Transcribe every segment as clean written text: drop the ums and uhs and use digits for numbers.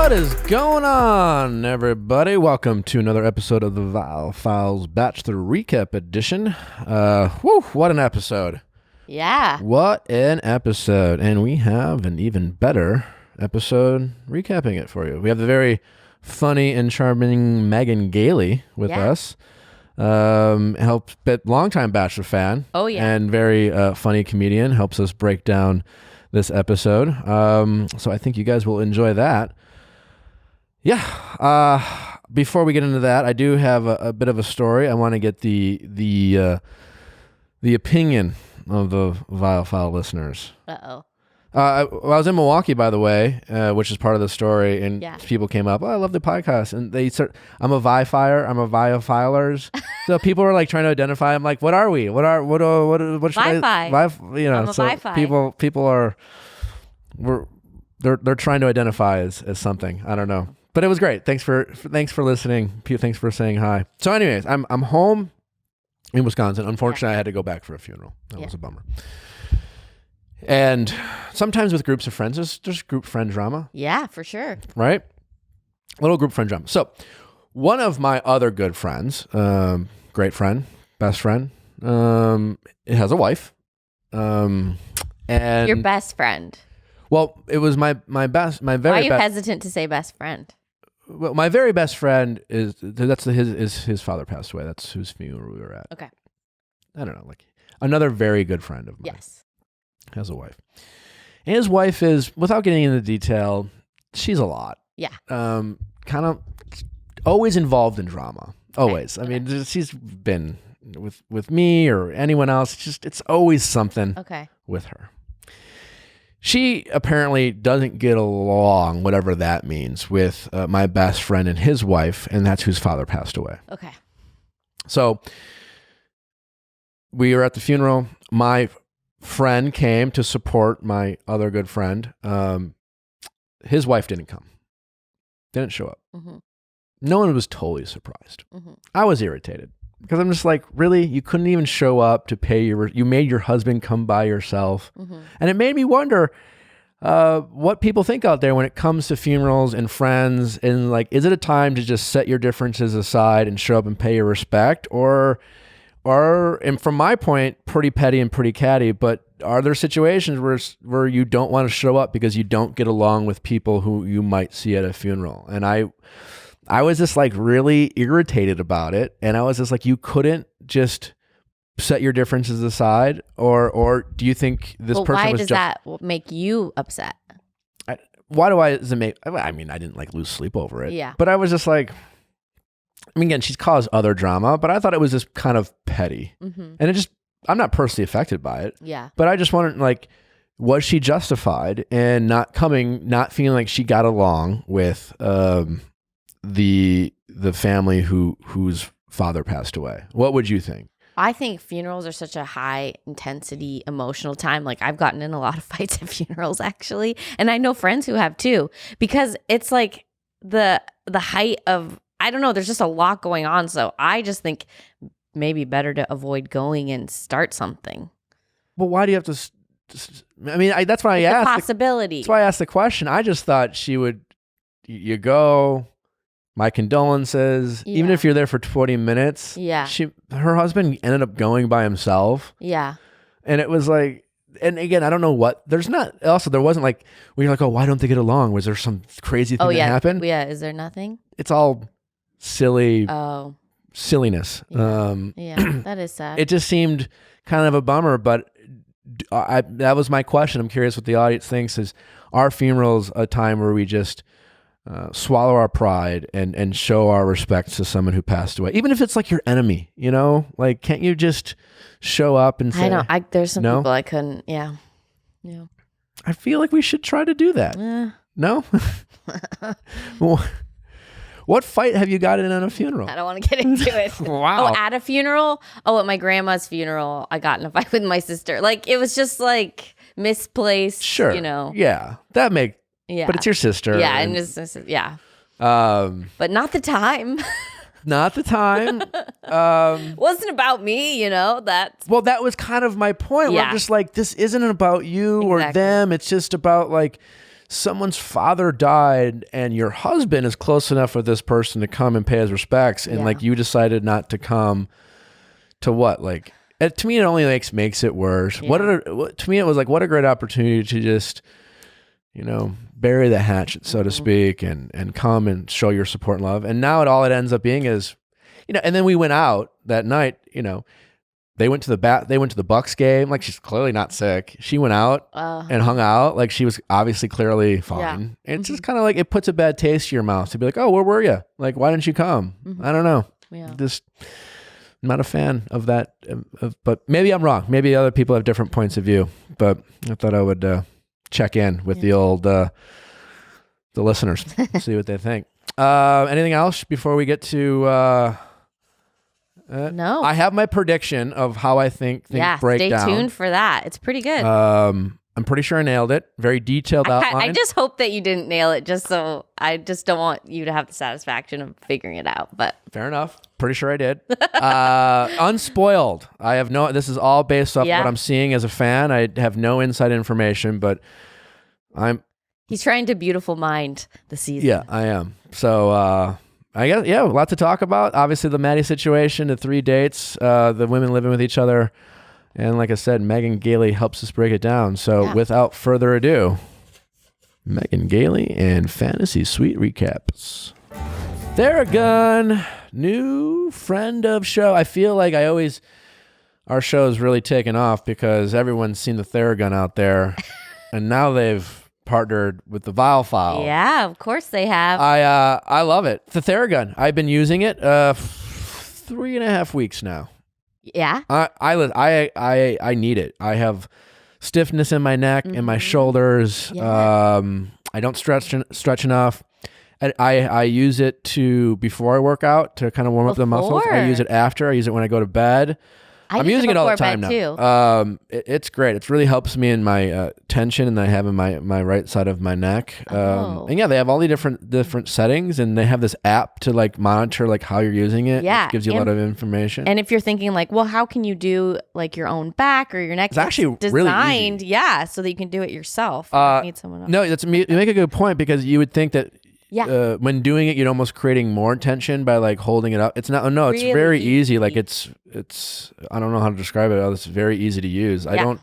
What is going on, everybody? Welcome to another episode of the Viall Files Bachelor Recap Edition. What an episode. Yeah. What an episode. And we have an even better episode recapping it for you. We have the very funny and charming Megan Gailey with us. Longtime Bachelor fan. Oh, yeah. And very funny comedian. Helps us break down this episode. So I think you guys will enjoy that. Yeah. Before we get into that, I do have a bit of a story. I want to get the opinion of the Viall File listeners. Uh-oh. I was in Milwaukee, by the way, which is part of the story, and people came up, I love the podcast, and they start, I'm a Vi-Fire, I'm a Vi-Filers. So people are like trying to identify, I'm like, what are we? What should Vi-Fi. So Vi-Fi. people are, they're trying to identify as something. I don't know. But it was great. Thanks for listening. Thanks for saying hi. So anyways, I'm home in Wisconsin. Unfortunately, I had to go back for a funeral. That was a bummer. And sometimes with groups of friends, there's group friend drama. Yeah, for sure. Right? Little group friend drama. So one of my other good friends, great friend, best friend, has a wife. And your best friend. Well, it was my very best. Why are you hesitant to say best friend? Well, my very best friend is his father passed away. That's whose funeral we were at. Okay. I don't know, like another very good friend of mine. Yes. Has a wife. And his wife is, without getting into detail, she's a lot. Yeah. Kind of always involved in drama. Always. Okay. I mean, she's been with me or anyone else. It's always something with her. She apparently doesn't get along, whatever that means, with my best friend and his wife, and that's whose father passed away. Okay. So we were at the funeral. My friend came to support my other good friend. His wife didn't come. Didn't show up. Mm-hmm. No one was totally surprised. Mm-hmm. I was irritated because I'm just like, really? You couldn't even show up to pay you made your husband come by yourself. Mm-hmm. And it made me wonder what people think out there when it comes to funerals and friends, and like, is it a time to just set your differences aside and show up and pay your respect, or and from my point, pretty petty and pretty catty, but are there situations where you don't want to show up because you don't get along with people who you might see at a funeral? And I was just like really irritated about it. And I was just like, you couldn't just set your differences aside, or do you think this person why was does that make you upset? Does it make, I mean, I didn't like lose sleep over it. Yeah. But I was just like, I mean, again, she's caused other drama, but I thought it was just kind of petty. Mm-hmm. And I'm not personally affected by it. Yeah. But I just wondered, like, was she justified in not coming, not feeling like she got along with the family whose father passed away? What would you think? I think funerals are such a high intensity emotional time. Like, I've gotten in a lot of fights at funerals, actually. And I know friends who have too, because it's like the height of, I don't know, there's just a lot going on. So I just think maybe better to avoid going and start something. Well, why do you have to? I mean, that's why I asked. Possibility. That's why I asked the question. I just thought she would. You go. My condolences. Yeah. Even if you're there for 20 minutes. Yeah. Her husband ended up going by himself. Yeah. And it was like, and again, I don't know what. There wasn't like when you're like, oh, why don't they get along? Was there some crazy thing that happened? Yeah. Is there nothing? It's all silly. Oh. Silliness. Yeah, that is sad. It just seemed kind of a bummer, but that was my question. I'm curious what the audience thinks. Is our funerals a time where we just swallow our pride and show our respect to someone who passed away, even if it's like your enemy? You know, like, can't you just show up and say? I don't. There's some people I couldn't. Yeah. I feel like we should try to do that. No. Well, what fight have you got in at a funeral? I don't want to get into it. Wow. Oh, at a funeral? Oh, at my grandma's funeral, I got in a fight with my sister. Like, it was just like misplaced. Sure. You know. Yeah. Yeah. But it's your sister. Yeah. And it's yeah. But not the time. Not the time. Wasn't about me, you know. Well, that was kind of my point. Yeah. We're just like, this isn't about you or them. It's just about like someone's father died and your husband is close enough with this person to come and pay his respects, and like you decided not to come to what? Like, to me, it only makes it worse. Yeah. To me, it was like, what a great opportunity to just, bury the hatchet, so to speak, and come and show your support and love. And now all it ends up being is, and then we went out that night, they went to the Bucks game. Like, she's clearly not sick. She went out and hung out. Like, she was obviously clearly fine. Yeah. And it's just kind of like, it puts a bad taste in your mouth to be like, oh, where were you? Like, why didn't you come? I don't know. Yeah. Just not a fan of that. But maybe I'm wrong. Maybe other people have different points of view. But I thought I would check in with the listeners, see what they think. Anything else before we get to... no. I have my prediction of how I think things break down. Stay tuned for that. It's pretty good. I'm pretty sure I nailed it. Very detailed outline. I just hope that you didn't nail it, I just don't want you to have the satisfaction of figuring it out. But fair enough. Pretty sure I did. Unspoiled. This is all based off what I'm seeing as a fan. I have no inside information, but he's trying to beautiful mind the season. Yeah, I am. So, I guess, a lot to talk about. Obviously, the Maddie situation, the 3 dates, the women living with each other. And like I said, Megan Gailey helps us break it down. So without further ado, Megan Gailey and Fantasy Suite Recaps. Theragun, new friend of show. I feel like our show's really taken off because everyone's seen the Theragun out there. And now they've partnered with the Viall file. Yeah, of course they have. I love it. The Theragun. I've been using it 3.5 weeks now. Yeah. I need it. I have stiffness in my neck and my shoulders. Yeah. I don't stretch enough. I use it before I work out to kind of warm up the muscles. I use it after. I use it when I go to bed. I'm using it all the time now. It's great. It really helps me in my tension that I have in my right side of my neck. And they have all the different settings, and they have this app to like monitor like how you're using it. Yeah, it gives you a lot of information. And if you're thinking like, well, how can you do like your own back or your neck? It's actually designed, really easy. So that you can do it yourself. You don't need someone else. No, you make a good point because you would think that. Yeah. When doing it, you're almost creating more tension by like holding it up. It's not. No, it's really very easy. Like it's. I don't know how to describe it. It's very easy to use. I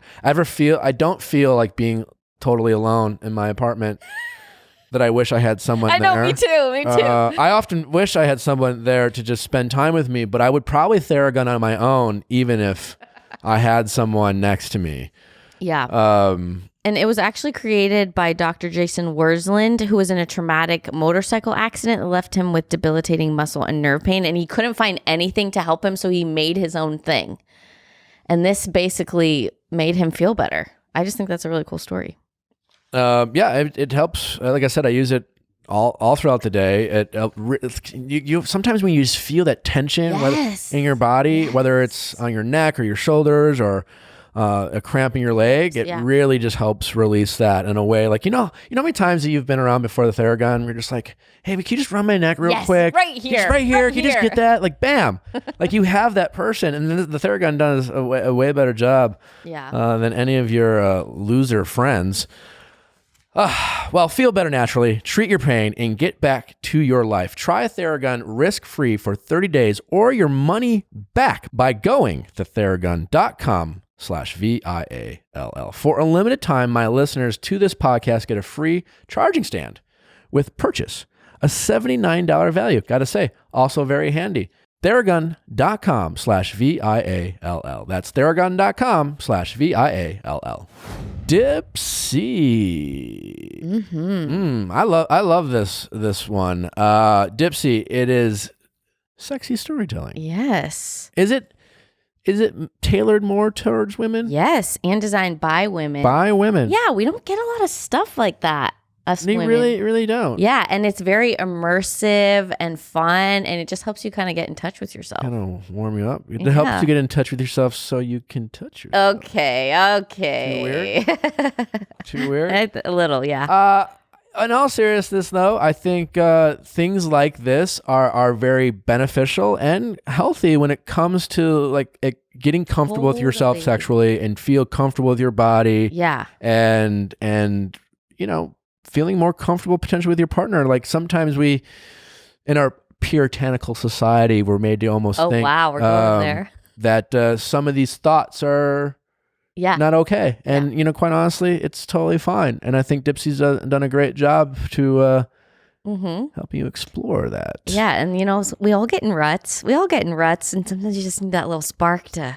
don't feel like being totally alone in my apartment. That I wish I had someone there. I know, me too. I often wish I had someone there to just spend time with me, but I would probably Theragun on my own, even if I had someone next to me. Yeah. And it was actually created by Dr. Jason Wursland, who was in a traumatic motorcycle accident that left him with debilitating muscle and nerve pain. And he couldn't find anything to help him, so he made his own thing. And this basically made him feel better. I just think that's a really cool story. It helps. Like I said, I use it all throughout the day. You sometimes when you just feel that tension in your body, whether it's on your neck or your shoulders or a cramp in your leg, it really just helps release that in a way. Like, how many times that you've been around before the Theragun, we're just like, hey, but can you just run my neck real quick? Right here. Just right here. Can you just get that? Like, bam. Like you have that person. And then the Theragun does a way better job than any of your loser friends. Well, feel better naturally, treat your pain, and get back to your life. Try a Theragun risk-free for 30 days or your money back by going to Theragun.com/VIALL. For a limited time, my listeners to this podcast get a free charging stand with purchase, a $79 value. Got to say, also very handy. Theragun.com/VIALL. That's Theragun.com/VIALL. Dipsy. I love this one. Dipsy, it is sexy storytelling. Yes. Is it tailored more towards women? Yes, and designed by women. By women. Yeah, we don't get a lot of stuff like that. We really don't. Yeah, and it's very immersive and fun, and it just helps you kind of get in touch with yourself. Kind of warm you up. It helps you get in touch with yourself so you can touch yourself. Okay. Too weird? A little, yeah. In all seriousness, though, I think things like this are very beneficial and healthy when it comes to like getting comfortable with yourself sexually and feel comfortable with your body. Yeah. And feeling more comfortable potentially with your partner. Like sometimes we, in our puritanical society, we're made to almost think, wow, we're going there. That some of these thoughts are not okay. And, quite honestly, it's totally fine. And I think Dipsy's done a great job to help you explore that. Yeah. And, we all get in ruts. And sometimes you just need that little spark to.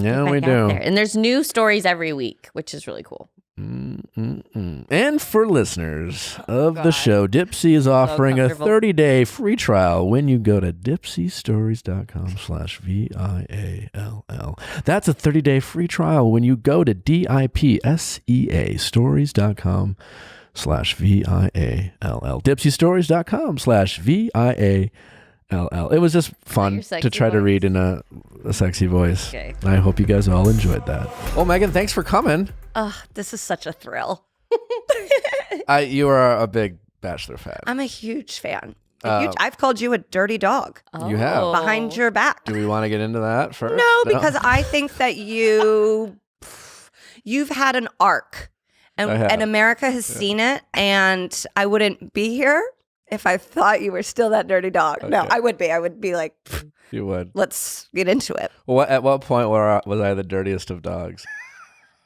Yeah, we do. There. And there's new stories every week, which is really cool. And for listeners of the show, Dipsy is offering a 30-day free trial when you go to dipsystories.com/VIALL. That's a 30-day free trial when you go to DIPSEA stories.com/VIALL. dipsystories.com/VIALL. It was just fun to try to read in a sexy voice. Okay. I hope you guys all enjoyed that. Well, Megan, thanks for coming. This is such a thrill. You are a big Bachelor fan. I'm a huge fan. I've called you a dirty dog. You have. Behind your back. Do we want to get into that first? No, because I think that you've had an arc. And America has seen it. And I wouldn't be here if I thought you were still that dirty dog. Okay. No, I would be. I would be like, you would. Let's get into it. Well, at what point was I the dirtiest of dogs?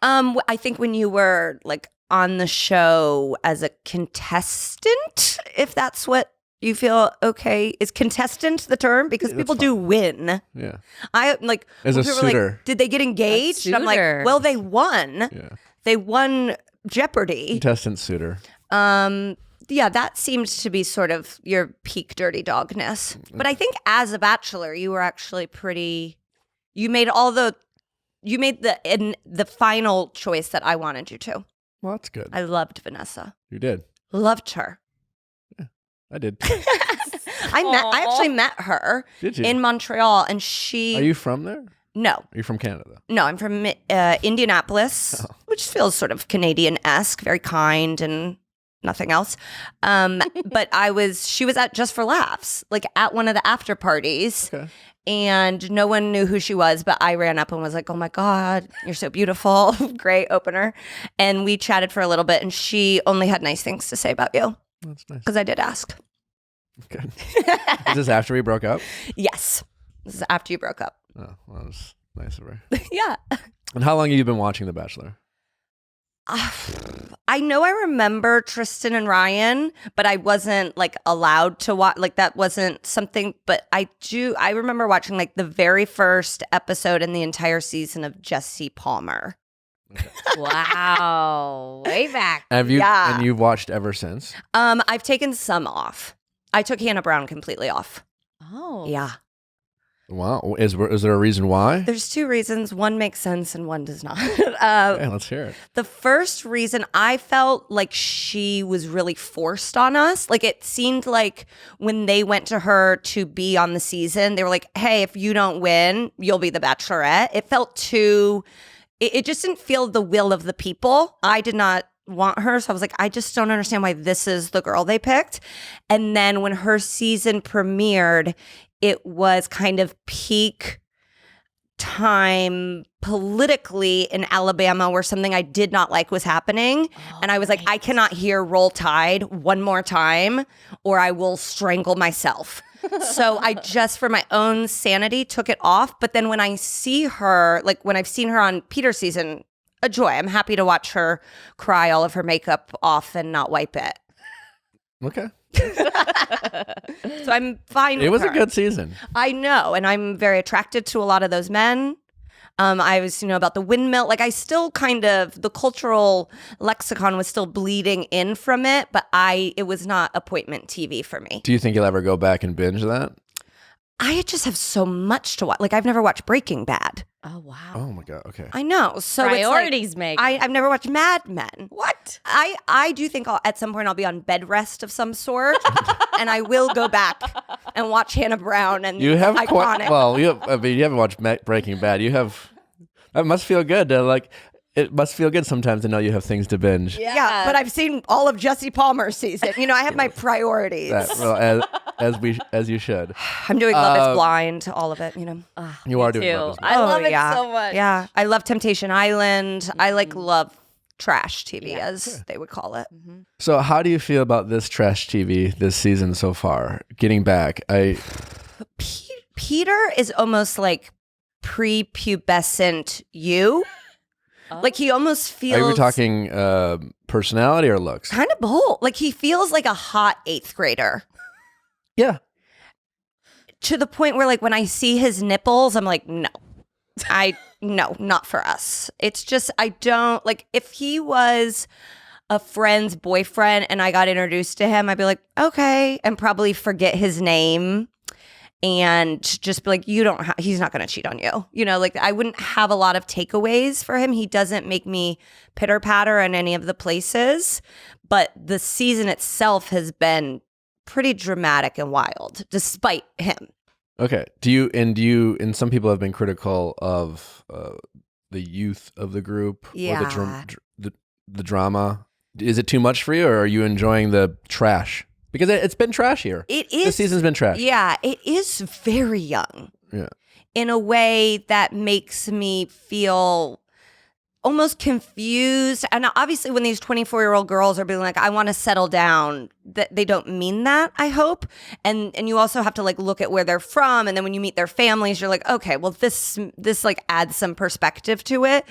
I think when you were like on the show as a contestant, if that's what you feel okay. Is contestant the term? Because people do win. Yeah. I like as a suitor. Like, did they get engaged? And I'm like, well, they won. Yeah. They won Jeopardy. Contestant suitor. Yeah, that seems to be sort of your peak dirty dogness. But I think as a Bachelor, you were actually pretty. You made the final choice that I wanted you to. Well, that's good. I loved Vanessa. You did. Loved her. Yeah, I did. I actually met her. Did you? In Montreal, and she. Are you from there? No. Are you from Canada? No, I'm from Indianapolis, which feels sort of Canadian-esque, very kind and nothing else. But she was at Just for Laughs, like at one of the after parties. Okay. And no one knew who she was, but I ran up and was like, oh my God, you're so beautiful. Great opener. And we chatted for a little bit, and she only had nice things to say about you. That's nice. Because I did ask. Good. Is this after we broke up? Yes. This is after you broke up. Oh, well, that was nice of her. Yeah. And how long have you been watching The Bachelor? I know I remember Tristan and Ryan, but I wasn't like allowed to watch. Like that wasn't something, but I remember watching like the very first episode in the entire season of Jesse Palmer. Okay. Wow. Way back. And you've watched ever since? I've taken some off. I took Hannah Brown completely off. Oh. Yeah. Wow. Is there a reason why? There's two reasons. One makes sense and one does not. Okay, let's hear it. The first reason, I felt like she was really forced on us. Like it seemed like when they went to her to be on the season, they were like, hey, if you don't win, you'll be the Bachelorette. It felt it just didn't feel the will of the people. I did not want her. So I was like, I just don't understand why this is the girl they picked. And then when her season premiered, it was kind of peak time politically in Alabama where something I did not like was happening. And I was like, I cannot hear Roll Tide one more time or I will strangle myself. So I just, for my own sanity, took it off. But then when I see her, like when I've seen her on Peter's season, a joy. I'm happy to watch her cry all of her makeup off and not wipe it. Okay. So I'm fine with It was her. a good season. I know, and I'm very attracted to a lot of those men. I was, about the windmill. Like I still kind of, the cultural lexicon was still bleeding in from it, but it was not appointment TV for me. Do you think you'll ever go back and binge that? I just have so much to watch. Like I've never watched Breaking Bad. Oh, wow. Oh my God. Okay. I know. So priorities, it's Meg. I've never watched Mad Men. What? I do think at some point I'll be on bed rest of some sort, and I will go back and watch Hannah Brown and you have Iconic. You haven't watched Breaking Bad. That must feel good it must feel good sometimes to know you have things to binge. Yeah, but I've seen all of Jesse Palmer's season. I have my priorities. As you should. I'm doing Love is Blind, all of it, You are doing Love is Blind. I love it so much. Yeah, I love Temptation Island. I love trash TV, as they would call it. So how do you feel about this trash TV this season so far? Getting back, Peter is almost like prepubescent you. Like he almost feels. Are we talking personality or looks? Kind of both. Like he feels like a hot 8th grader. Yeah. To the point where like when I see his nipples, I'm like, no, not for us. It's just, I don't like, if he was a friend's boyfriend and I got introduced to him, I'd be like, okay, and probably forget his name and just be like, he's not going to cheat on you. You know, like I wouldn't have a lot of takeaways for him. He doesn't make me pitter patter in any of the places, but the season itself has been pretty dramatic and wild despite him. Okay. Do you and some people have been critical of the youth of the group or the drama. Is it too much for you, or are you enjoying the trash? Because it's been trashier. It is. This season's been trash. Yeah, it is very young. Yeah. In a way that makes me feel almost confused. And obviously when these 24-year-old girls are being like, I want to settle down, that they don't mean that, I hope. And you also have to like look at where they're from. And then when you meet their families, you're like, okay, well, this like adds some perspective to it.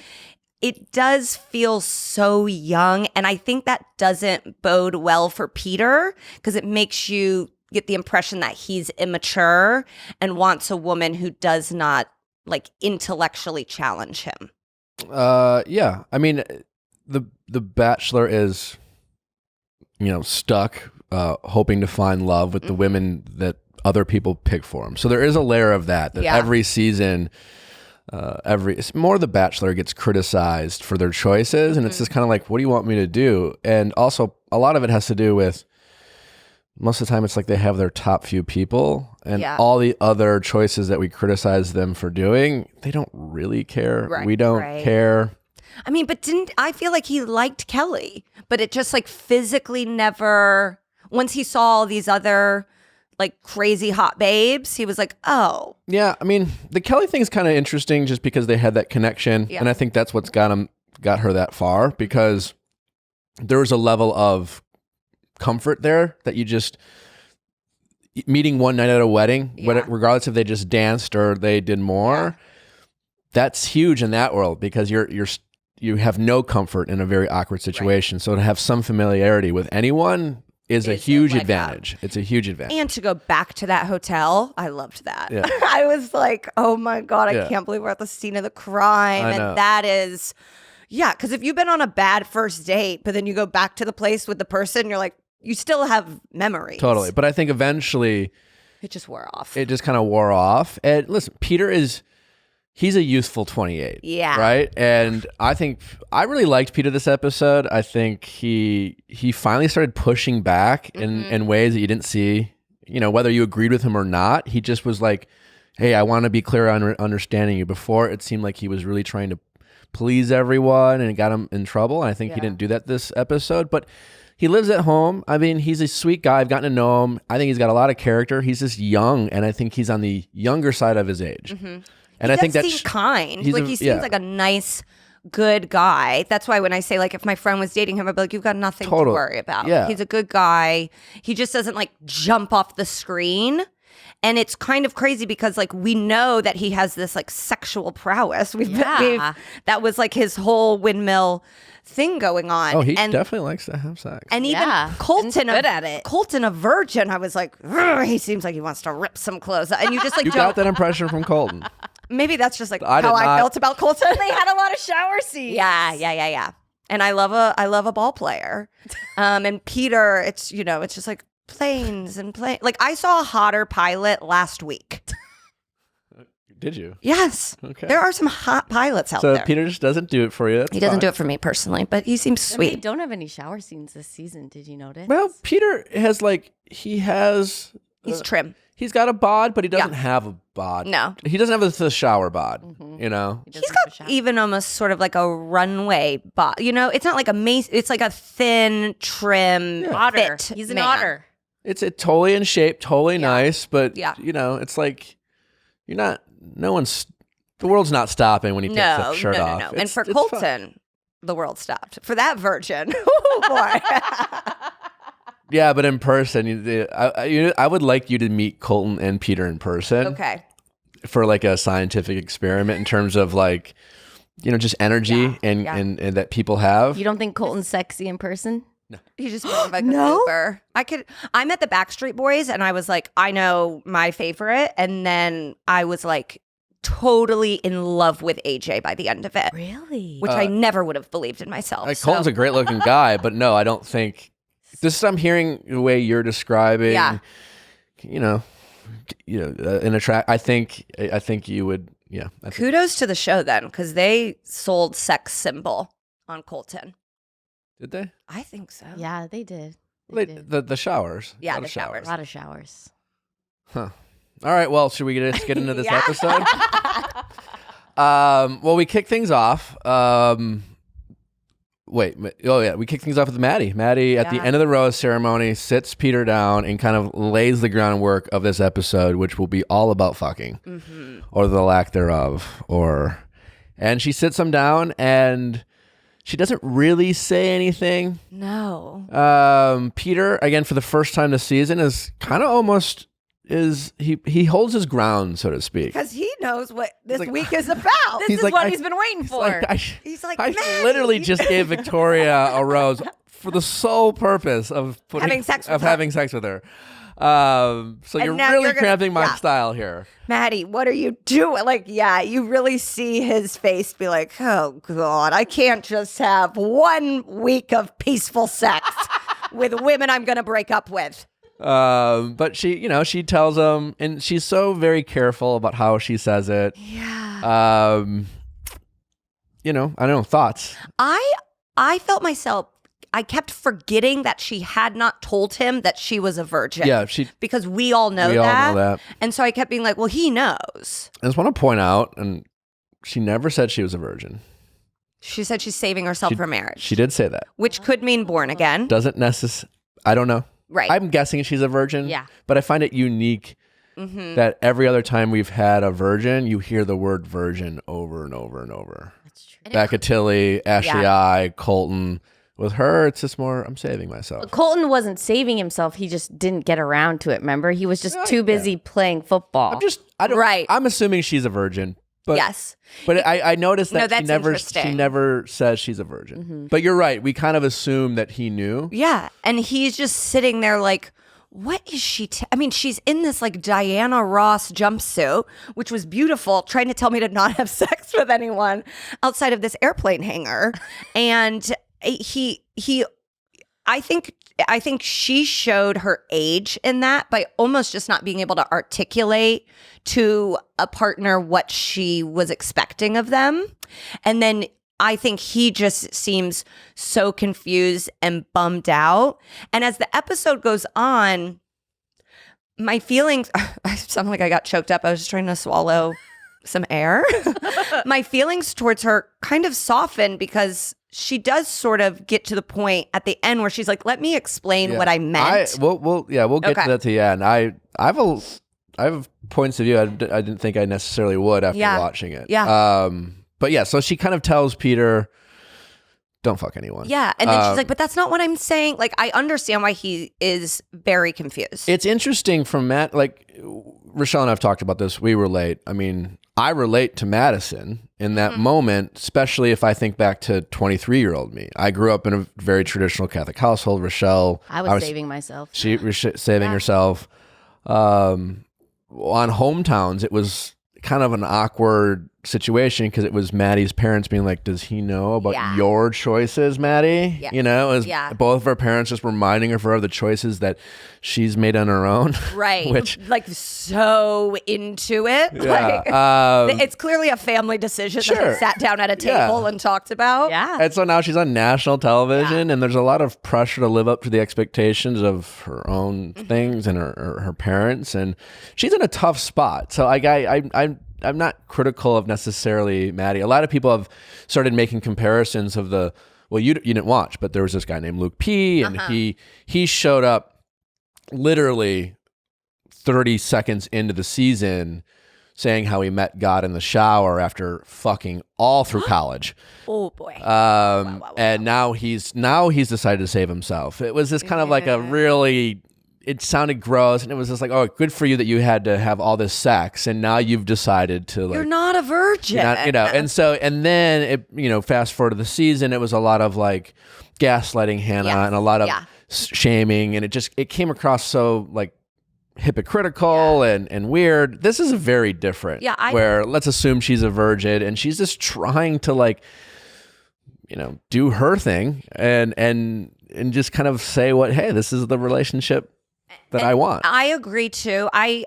It does feel so young. And I think that doesn't bode well for Peter because it makes you get the impression that he's immature and wants a woman who does not like intellectually challenge him. Yeah. I mean, the Bachelor is, stuck, hoping to find love with the women that other people pick for him. So there is a layer of that every season, it's more the Bachelor gets criticized for their choices, and it's just kind of like, what do you want me to do? And also, a lot of it has to do with most of the time it's like they have their top few people, and all the other choices that we criticize them for doing, they don't really care. Right, we don't care. I mean, but I feel like he liked Kelly, but it just like physically never, once he saw all these other like crazy hot babes, he was like, oh. Yeah, I mean, the Kelly thing's kind of interesting just because they had that connection, and I think that's what's got her that far, because there was a level of comfort there that you just meeting one night at a wedding, regardless if they just danced or they did more, that's huge in that world because you have no comfort in a very awkward situation. So to have some familiarity with anyone is a huge advantage. It's a huge advantage. And to go back to that hotel, I loved that. Yeah. I was like, oh my God, I can't believe we're at the scene of the crime. And that is, because if you've been on a bad first date, but then you go back to the place with the person, you're like, you still have memories. Totally. But I think eventually it just wore off. It just kind of wore off. And listen, Peter he's a youthful 28. Yeah. Right? And I think I really liked Peter this episode. I think he finally started pushing back in ways that you didn't see, whether you agreed with him or not. He just was like, hey, I want to be clear on understanding you. Before, it seemed like he was really trying to please everyone and it got him in trouble. And I think he didn't do that this episode. But he lives at home. I mean, he's a sweet guy. I've gotten to know him. I think he's got a lot of character. He's just young, and I think he's on the younger side of his age. And I think that's kind. Like he seems like a nice, good guy. That's why when I say like if my friend was dating him, I'd be like, you've got nothing to worry about. Yeah. He's a good guy. He just doesn't like jump off the screen. And it's kind of crazy because like we know that he has this like sexual prowess. That was like his whole windmill thing going on. Oh, he definitely likes to have sex. And even Colton, good at it. Colton, a virgin, I was like, he seems like he wants to rip some clothes. And you just like you got that impression from Colton. Maybe that's just like how I felt about Colton. They had a lot of shower scenes. Yeah. And I love a ball player. And Peter, it's it's just like planes. Like I saw a hotter pilot last week. Did you? Yes. Okay. There are some hot pilots out there. So Peter just doesn't do it for you. That's he doesn't fine. do it for me personally, but he seems sweet. They don't have any shower scenes this season. Did you notice? Well, Peter has He's trim. He's got a bod, but he doesn't have a bod. No. He doesn't have the shower bod, He's got even almost sort of like a runway bod. It's not like it's like a thin, trim, otter. Fit He's an man. otter. It's totally in shape, totally nice, but it's like the world's not stopping when he takes that shirt off. And for Colton, the world stopped. For that virgin. Oh, boy. Yeah, but in person, I would like you to meet Colton and Peter in person. Okay. For like a scientific experiment in terms of like, just energy and that people have. You don't think Colton's sexy in person? He just feels like a goober. I met the Backstreet Boys and I was like, I know my favorite. And then I was like totally in love with AJ by the end of it. Really? Which I never would have believed in myself. Colton's a great looking guy, but no, I don't think this. I'm hearing the way you're describing. Yeah. An attract. I think you would. Yeah. Kudos to the show then, because they sold sex symbol on Colton. Did they? I think so. Yeah, they did. The showers. Yeah, the showers. A lot of showers. Huh. All right. Well, should we get into this episode? Well, we kick things off. We kick things off with Maddie. Maddie, at the end of the rose ceremony, sits Peter down and kind of lays the groundwork of this episode, which will be all about fucking, or the lack thereof. And she sits him down, and she doesn't really say anything. No. Peter, again, for the first time this season, is kind of almost... he holds his ground, so to speak, because he knows what this week is about. This is what he's been waiting for. He's like, I literally just gave Victoria a rose for the sole purpose of having sex with her. So you're really cramping my style here, Maddie. What are you doing? Like, you really see his face be like, oh God, I can't just have 1 week of peaceful sex with women I'm going to break up with. But she tells him, and she's so very careful about how she says it. Yeah. I don't know, thoughts. I felt myself, I kept forgetting that she had not told him that she was a virgin. Yeah, because we all know that. And so I kept being like, well, he knows. I just want to point out, and she never said she was a virgin. She said she's saving herself for marriage. She did say that. Which could mean born again. Doesn't necessarily, I don't know. Right. I'm guessing she's a virgin. Yeah. But I find it unique that every other time we've had a virgin, you hear the word virgin over and over and over. That's true. Bacatelli, Ashley I, Colton. With her, it's just more, I'm saving myself. Colton wasn't saving himself. He just didn't get around to it, remember? He was just too busy playing football. I'm assuming she's a virgin. But, yes. But I noticed that she never says she's a virgin. Mm-hmm. But you're right. We kind of assume that he knew. Yeah. And he's just sitting there like, what is she? I mean, she's in this like Diana Ross jumpsuit, which was beautiful, trying to tell me to not have sex with anyone outside of this airplane hangar. And I think she showed her age in that by almost just not being able to articulate to a partner what she was expecting of them. And then I think he just seems so confused and bummed out. And as the episode goes on, my feelings, I sound like I got choked up. I was just trying to swallow some air. My feelings towards her kind of soften because she does sort of get to the point at the end where she's like, let me explain what I meant. We'll get to that to the end. I have points of view I didn't think I necessarily would after watching it. Yeah. But yeah, so she kind of tells Peter, don't fuck anyone. Yeah. And then she's like, but that's not what I'm saying. Like, I understand why he is very confused. It's interesting from Matt, like Rochelle and I've talked about this. We relate. I mean, I relate to Madison in that moment, especially if I think back to 23-year-old me. I grew up in a very traditional Catholic household. Rochelle, I was saving myself. She was saving herself. On Hometowns, it was kind of an awkward situation because it was Maddie's parents being like, does he know about your choices, Maddie? Yeah. You know, both of her parents just reminding her of the choices that she's made on her own. Right. Which, like, so into it. Yeah. Like, it's clearly a family decision that they sat down at a table and talked about. Yeah. And so now she's on national television and there's a lot of pressure to live up to the expectations of her own things and her parents. And she's in a tough spot. So I'm not critical of necessarily Maddie. A lot of people have started making comparisons of you didn't watch, but there was this guy named Luke P. and he showed up literally 30 seconds into the season saying how he met God in the shower after fucking all through college. Oh boy. And now he's decided to save himself. It was just kind of like a really, it sounded gross, and it was just like, oh, good for you that you had to have all this sex, and now you've decided to like, you're not a virgin. And then it, fast forward to the season, it was a lot of like gaslighting Hannah and a lot of shaming, and it came across so like hypocritical and weird. This is very different. Where let's assume she's a virgin and she's just trying to like, do her thing and just kind of say hey, this is the relationship that I want. I agree too. I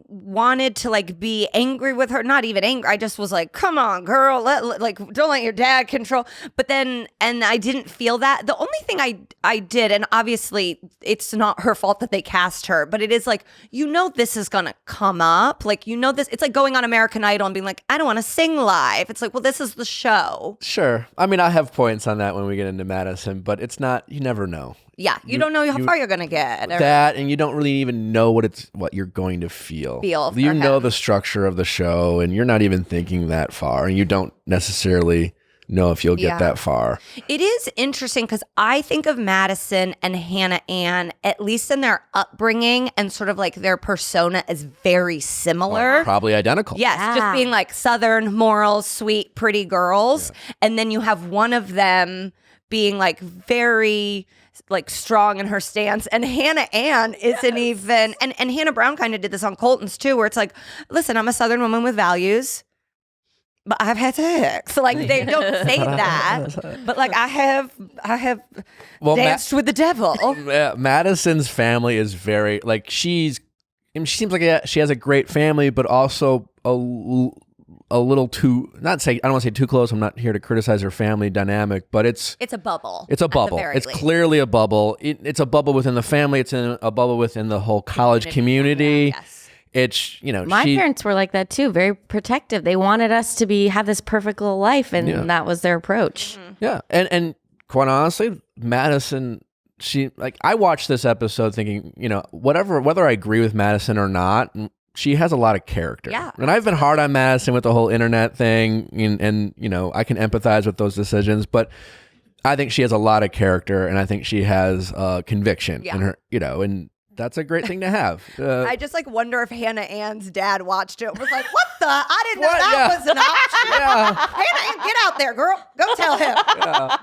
wanted to like be angry with her, not even angry. I just was like, come on, girl, don't let your dad control. But then, and I didn't feel that. The only thing I did, and obviously it's not her fault that they cast her, but it is like, this is gonna come up. Like, this, it's like going on American Idol and being like, I don't want to sing live. It's like, well, this is the show. Sure. I mean, I have points on that when we get into Madison, but it's not, you never know. Yeah, you don't know how far you're gonna get. That, and you don't really even know what you're going to feel. You know the structure of the show, and you're not even thinking that far, and you don't necessarily know if you'll get that far. It is interesting because I think of Madison and Hannah Ann, at least in their upbringing and sort of like their persona, as very similar. Well, probably identical. Yes, just being like Southern, moral, sweet, pretty girls. Yeah. And then you have one of them being like very like strong in her stance, and Hannah Ann isn't even, and Hannah Brown kind of did this on Colton's too, where it's like, listen, I'm a Southern woman with values, but I've had sex. So like they don't say that, but like I have danced with the devil. Madison's family is very like she seems like she has a great family, but also a little too, I don't want to say too close. I'm not here to criticize her family dynamic, but it's a bubble. It's a bubble. It's clearly a bubble. It's a bubble within the family. It's a bubble within the whole college community. Yes. It's, my parents were like that too, very protective. They wanted us to have this perfect little life, and that was their approach. Mm-hmm. Yeah. And quite honestly, Madison, I watched this episode thinking, whether I agree with Madison or not, she has a lot of character. Yeah. And I've been hard on Madison with the whole internet thing, and I can empathize with those decisions, but I think she has a lot of character, and I think she has conviction in her, and that's a great thing to have. I just like wonder if Hannah Ann's dad watched it and was like, what the? I didn't know that was an option. Hannah Ann, get out there, girl. Go tell him.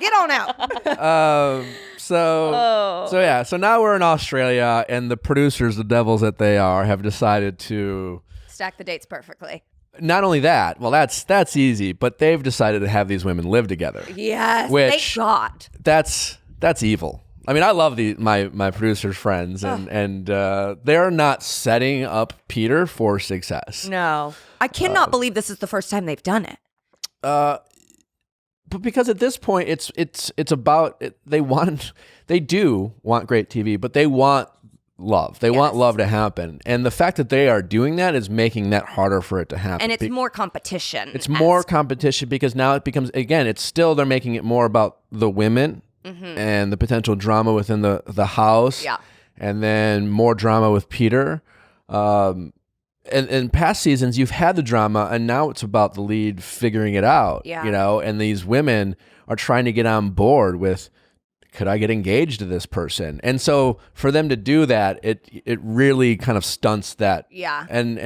Get on out. So now we're in Australia, and the producers, the devils that they are, have decided to stack the dates perfectly. Not only that, well, that's easy, but they've decided to have these women live together. Yes, which, thank God. That's evil. I mean, I love my producers' friends, and they're not setting up Peter for success. No, I cannot believe this is the first time they've done it. But because at this point, it's about they do want great TV, but they want love. They want love to happen, and the fact that they are doing that is making that harder for it to happen. And it's more competition. It's more competition because now it becomes, again, it's still, they're making it more about the women and the potential drama within the house. Yeah. And then more drama with Peter. And in past seasons, you've had the drama, and now it's about the lead figuring it out. Yeah. And these women are trying to get on board with, could I get engaged to this person? And so for them to do that, it really kind of stunts that. Yeah. And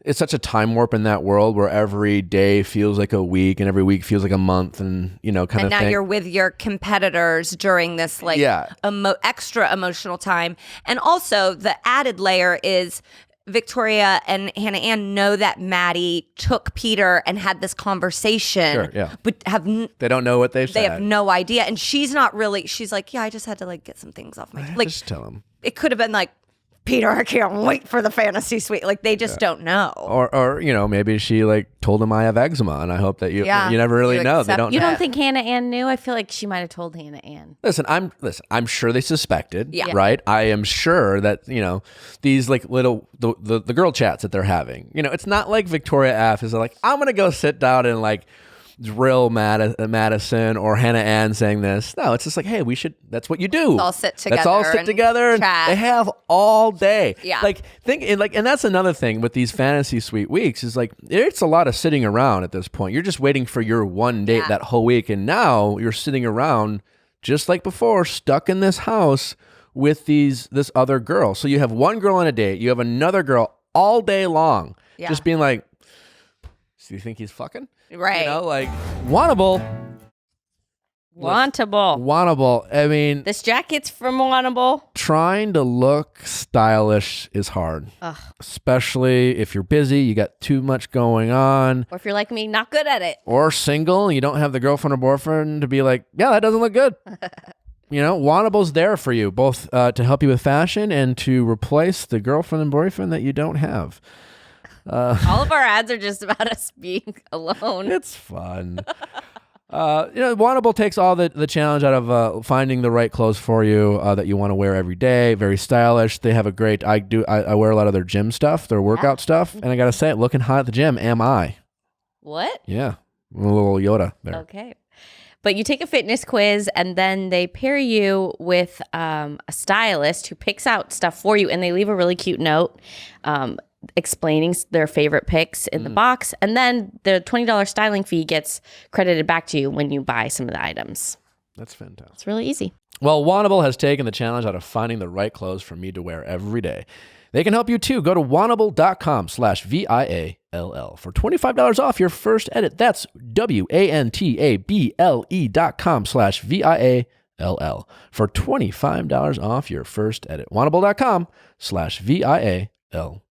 it's such a time warp in that world where every day feels like a week and every week feels like a month, and kind of And now thing. you're with your competitors during this extra emotional time. And also the added layer is Victoria and Hannah Ann know that Maddie took Peter and had this conversation. Sure, yeah. But they don't know what they've said. They have no idea. And she's not really, she's like, yeah, I just had to like get some things off my, just tell them. It could have been like, Peter, I can't wait for the fantasy suite. Like they just don't know. Or maybe she like told him I have eczema, and I hope that you never really know. They don't. You don't think Hannah Ann knew? I feel like she might have told Hannah Ann. Listen, I'm sure they suspected. Yeah. Right. I am sure that these like little the girl chats that they're having. It's not like Victoria F is like, I'm gonna go sit down and like drill Madison or Hannah Ann saying this. No, it's just like, hey, that's what you do. Let's all sit together. Let's all sit together. And chat. they have all day. Yeah. And that's another thing with these fantasy suite weeks is like, it's a lot of sitting around at this point. You're just waiting for your one date that whole week. And now you're sitting around just like before, stuck in this house with this other girl. So you have one girl on a date. You have another girl all day long. Yeah. Just being like, do you think he's fucking? Right. You know, like, Wantable. I mean, this jacket's from Wantable. trying to look stylish is hard. Ugh. Especially if you're busy, you got too much going on. Or if you're like me, not good at it. Or single, and you don't have the girlfriend or boyfriend to be like, yeah, that doesn't look good. You know, Wantable's there for you, both to help you with fashion and to replace the girlfriend and boyfriend that you don't have. All of our ads are just about us being alone. It's fun. Wantable takes all the challenge out of finding the right clothes for you that you want to wear every day. Very stylish. They have a great. I wear a lot of their gym stuff, their workout stuff, and I gotta say, looking hot at the gym. Am I? What? Yeah, a little Yoda there. Okay. But you take a fitness quiz and then they pair you with a stylist who picks out stuff for you, and they leave a really cute note explaining their favorite picks in the box. And then the $20 styling fee gets credited back to you when you buy some of the items. That's fantastic. It's really easy. Well, Wantable has taken the challenge out of finding the right clothes for me to wear every day. They can help you too. Go to wantable.com/VIALL for $25 off your first edit. That's WANTABLE.com/VIALL for $25 off your first edit. Wantable.com/VIALL.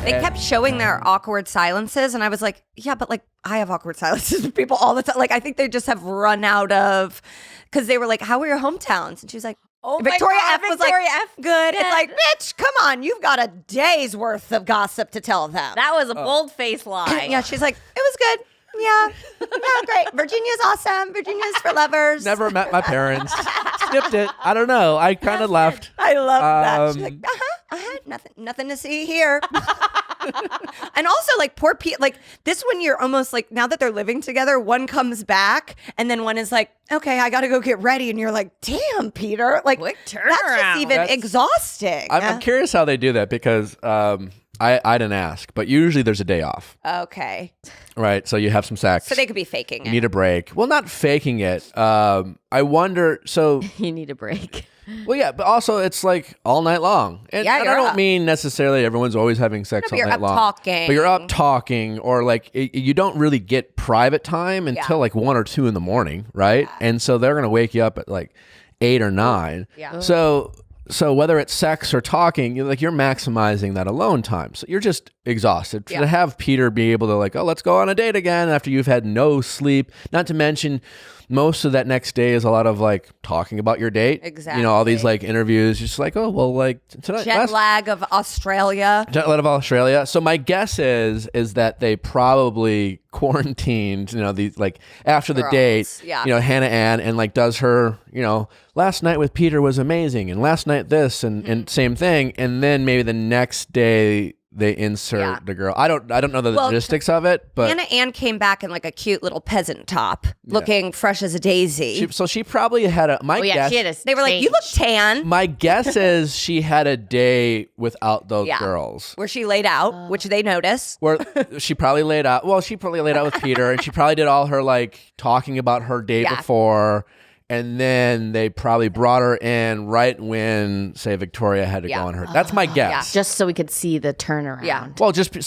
They kept showing their awkward silences, and I was like, yeah, but like I have awkward silences with people all the time. Like I think they just have run out of, because they were like, how were your hometowns? And she was like, Oh, Victoria F was like, F. good. It's like, bitch, come on, you've got a day's worth of gossip to tell them. That was a bold-faced lie. Yeah, she's like, it was good. Yeah, great. Virginia's awesome. Virginia's for lovers. Never met my parents. Skipped it. I don't know. I kind of left. I love that. She's like, nothing to see here. And also, like, poor Pete, like, this one, you're almost like, now that they're living together, one comes back, and then one is like, okay, I got to go get ready. And you're like, damn, Peter. Like, Quick that's turnaround. just even exhausting. I'm curious how they do that because I didn't ask, but usually there's a day off. Okay. Right. So you have some sex. So they could be faking You it. need a break. Well, not faking it. I wonder. So, You need a break. well, yeah, but also it's like all night long. And, Yeah, and you're I don't up. mean necessarily everyone's always having sex all You're night up long. talking. But you're up talking, or like you don't really get private time until Yeah. like 1 or 2 in the morning, right? And so they're gonna wake you up at like 8 or 9. Yeah. So whether it's sex or talking, you're maximizing that alone time. So you're just exhausted. Yeah. To have Peter be able to like, oh, let's go on a date again after you've had no sleep. Not to mention, most of that next day is a lot of like talking about your date. Exactly. You know, all these like interviews, just like, oh, well, like tonight. Jet lag of Australia. Jet lag of Australia. So my guess is that they probably quarantined, these like after the Girls, date, yeah. Hannah Ann, and like does her, last night with Peter was amazing, and last night this, and same thing, and then maybe the next day they insert the girl. I don't know the logistics of it, but Hannah Ann came back in like a cute little peasant top, looking fresh as a daisy. she probably had a. My guess, She had a They were like, you look tan. my guess is she had a day without those girls. Where she laid out, which they notice. Where she probably laid out. Well, she probably laid out with Peter, and she probably did all her like talking about her day before, and then they probably brought her in right when, say, Victoria had to go on her. That's my guess. Just so we could see the turnaround. Yeah. Well, just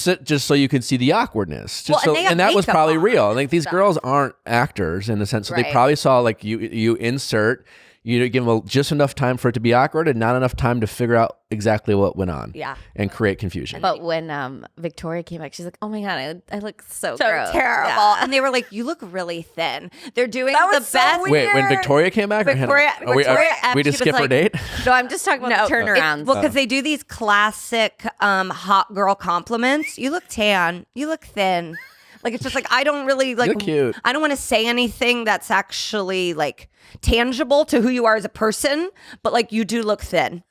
so you could see the awkwardness. Just Well, and they have and that was makeup probably on, real. Like these girls aren't actors in a sense, so they Right. probably saw like you insert. You give them just enough time for it to be awkward and not enough time to figure out exactly what went on. Yeah. And create confusion. But when Victoria came back, she's like, oh my God, I look so So gross. terrible. Yeah. And they were like, you look really thin. They're doing That the was so best. weird. Wait, when Victoria came back? Victoria F, we just she was skip her like- date? No, I'm just talking about the turnarounds. Well, because they do these classic hot girl compliments. You look tan. You look thin. Like, it's just like, I don't really like, You're cute. I don't want to say anything that's actually like tangible to who you are as a person, but like you do look thin.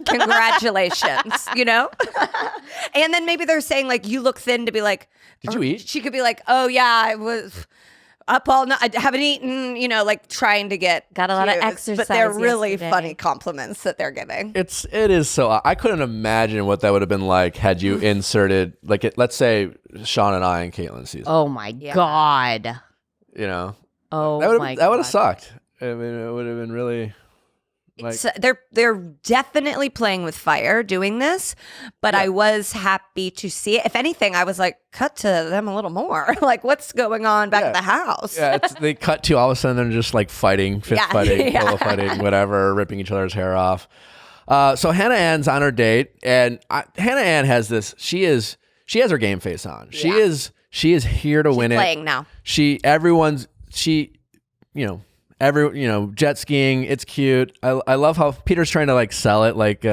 Congratulations, you know? And then maybe they're saying like, you look thin to be like, Did you eat? She could be like, oh yeah, I was up all night. I haven't eaten, you know, like trying to get Got a lot of cues. exercise But they're really yesterday. funny compliments that they're giving. It is so. I couldn't imagine what that would have been like had you inserted, like, let's say Sean and I in Caitlin's season. Oh my God. You know, Oh that would my have God. sucked. I mean, it would have been really like. So they're definitely playing with fire doing this, but I was happy to see it. If anything, I was like, cut to them a little more. Like, what's going on back at the house? Yeah, they cut to all of a sudden they're just like fighting, fist fighting, pillow fighting, whatever, ripping each other's hair off. So Hannah Ann's on her date, and Hannah Ann has this. She has her game face on. She is here to win it. Playing now. Jet skiing. It's cute. I love how Peter's trying to like sell it. Like he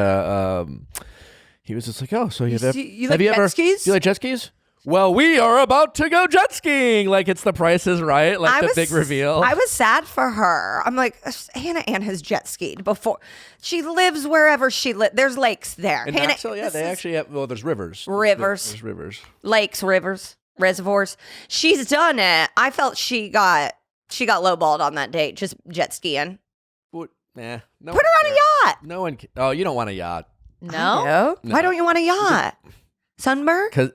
was just like, oh, so you like jet skis? You like jet skis? Well, we are about to go jet skiing. Like it's The Price is Right. Like the big reveal. I was sad for her. I'm like, Hannah Ann has jet skied before. She lives wherever she lives. There's lakes there. In Knoxville, they actually have. Well, there's rivers. There's rivers. Lakes, rivers, reservoirs. She's done it. I felt she got lowballed on that date, just jet skiing. No Put her on a yacht. No one. Oh, you don't want a yacht. No? Why don't you want a yacht? Sunburn? Because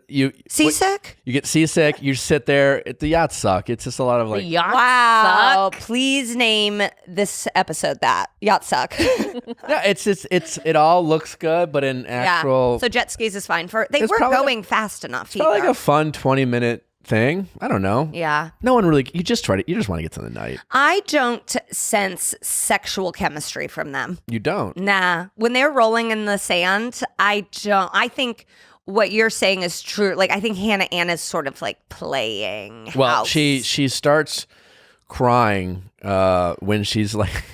Seasick? You get seasick. You sit there. The yachts suck. It's just a lot of like. The yachts Wow. suck. Please name this episode that. Yacht suck. Yeah, it all looks good, but in actual. So jet skis is fine for. They It's weren't probably going fast enough. It's probably either. like a fun 20-minute thing. I don't know. Yeah. No one really. You just want to get to the night. I don't sense sexual chemistry from them. You don't. Nah. When they're rolling in the sand, I don't. I think what you're saying is true. Like, I think Hannah Ann is sort of like playing. Well, house. she starts crying when she's like.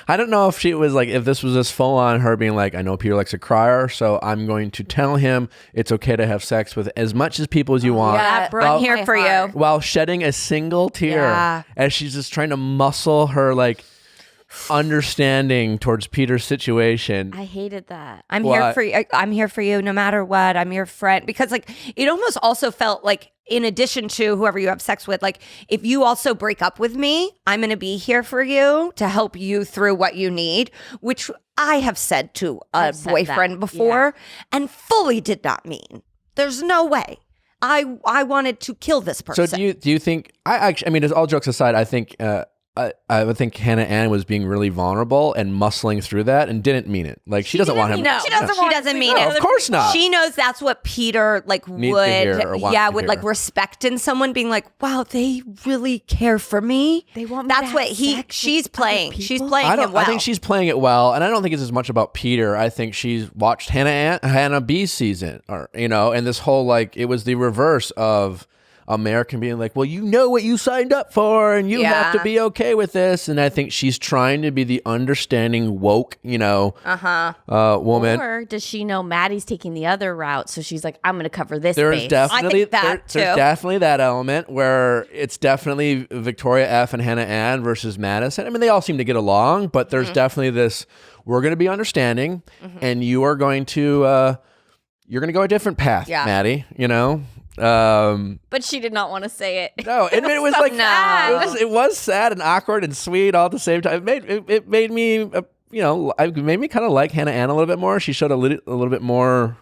I don't know if this was just full on her being like, I know Peter likes a crier, so I'm going to tell him it's okay to have sex with as much as people as you want. Yeah, I'm here for you. While shedding a single tear, Yeah. as she's just trying to muscle her like understanding towards Peter's situation. I hated that. I'm here for you. I'm here for you no matter what. I'm your friend. Because like it almost also felt like in addition to whoever you have sex with, like if you also break up with me, I'm going to be here for you to help you through what you need, which I have said to a boyfriend before and fully did not mean. There's no way. I wanted to kill this person. So do you think I mean, as all jokes aside, I think I would think Hannah Ann was being really vulnerable and muscling through that and didn't mean it. Like she doesn't want him. No, she doesn't mean it. Of course not. She knows that's what Peter like Needs to hear or wants to would hear. like respect in someone being like, wow, they really care for me. They want me That's to what have sex she's with playing. other She's people? playing him well. I think she's playing it well, and I don't think it's as much about Peter. I think she's watched Hannah B's season, or and this whole like it was the reverse of American being like, well, you know what you signed up for, and you have to be okay with this. And I think she's trying to be the understanding woke, woman. Or does she know Maddie's taking the other route? So she's like, I'm going to cover this There's base. definitely I think that, there's too. definitely that element where it's definitely Victoria F and Hannah Ann versus Madison. I mean, they all seem to get along, but there's definitely this. We're going to be understanding, and you are going to go a different path, Maddie. But she did not want to say it. No, and it was like No. it was sad and awkward and sweet all at the same time. It made me it made me kind of like Hannah Ann a little bit more. She showed a little bit more.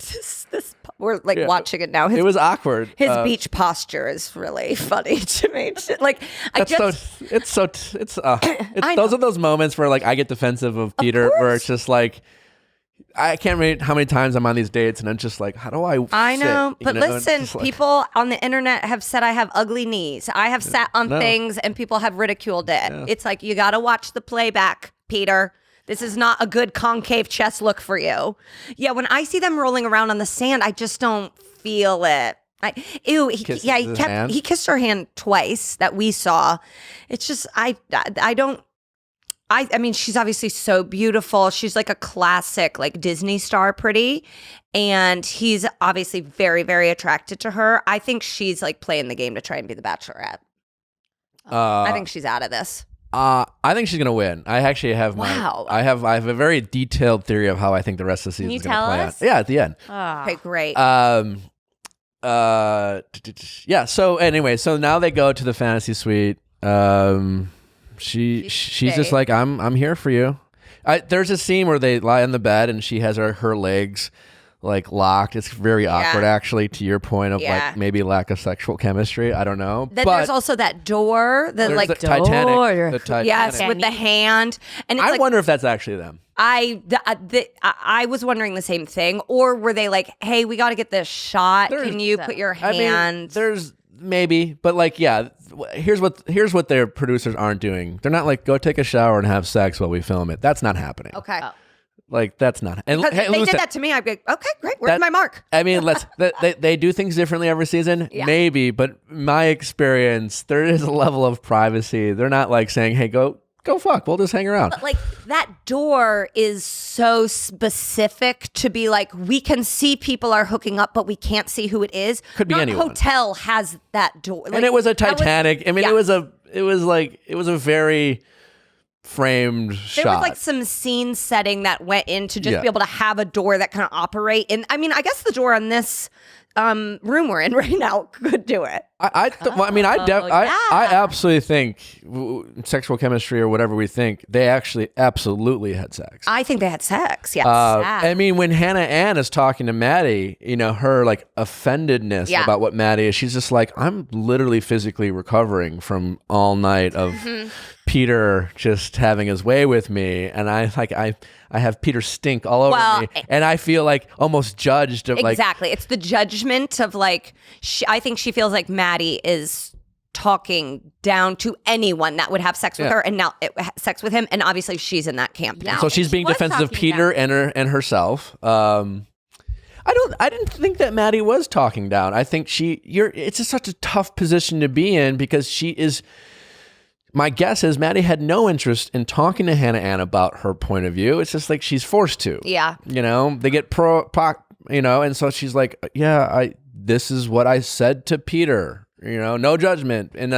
We're like watching it now. It was awkward. His beach posture is really funny to me. Like those are those moments where like I get defensive of Peter, where it's just like. I can't remember how many times I'm on these dates and I'm just like, how do I I know, sit? but listen, people on the internet have said I have ugly knees. I have sat on things and people have ridiculed it. Yeah. It's like, you got to watch the playback, Peter. This is not a good concave chest look for you. Yeah, when I see them rolling around on the sand, I just don't feel it. He kissed her hand twice that we saw. It's just, I mean, she's obviously so beautiful. She's like a classic, like Disney star pretty. And he's obviously very, very attracted to her. I think she's like playing the game to try and be the Bachelorette. I think she's out of this. I think she's gonna win. I actually have Wow. I have a very detailed theory of how I think the rest of the season is gonna play out. Yeah, at the end. Okay, great. Yeah. So anyway, so now they go to the fantasy suite. She's just like, I'm here for you. There's a scene where they lie on the bed and she has her legs like locked. It's very awkward, actually, to your point of like maybe lack of sexual chemistry. I don't know. Then there's also that door, the like the Titanic. The Titanic. Yes, with the hand. And it's I wonder if that's actually them. I was wondering the same thing. Or were they like, hey, we got to get this shot. Can you put your hand? I mean, there's maybe, but like, yeah. Here's what their producers aren't doing. They're not like, go take a shower and have sex while we film it. That's not happening. Okay. Like that's not. And hey, they did that to me. I'd be like, okay, great. Where's my mark? I mean, they do things differently every season, maybe. But my experience, there is a level of privacy. They're not like saying, hey, go fuck. We'll just hang around. But like that door is so specific to be like, we can see people are hooking up, but we can't see who it is. Could be anyone. Hotel has that door, like, and it was a Titanic. I mean, it was a very framed shot. There was like some scene setting that went in to just be able to have a door that kind of operate. And I mean, I guess the door on this room we're in right now could do it. I absolutely think sexual chemistry or whatever we think, they actually absolutely had sex. I think they had sex. Yes. I mean, when Hannah Ann is talking to Maddie, you know, her like offendedness about what Maddie is, she's just like, I'm literally physically recovering from all night of Peter just having his way with me, and I have Peter stink all over me, and I feel like almost judged. Exactly, it's the judgment of like. I think she feels like Maddie is talking down to anyone that would have sex with her, and now sex with him, and obviously she's in that camp now. So she's being defensive of Peter and herself. I didn't think that Maddie was talking down. I think it's just such a tough position to be in because she is. My guess is Maddie had no interest in talking to Hannah Ann about her point of view. It's just like she's forced to. Yeah. You know, they get and so she's like, this is what I said to Peter. You know, no judgment. And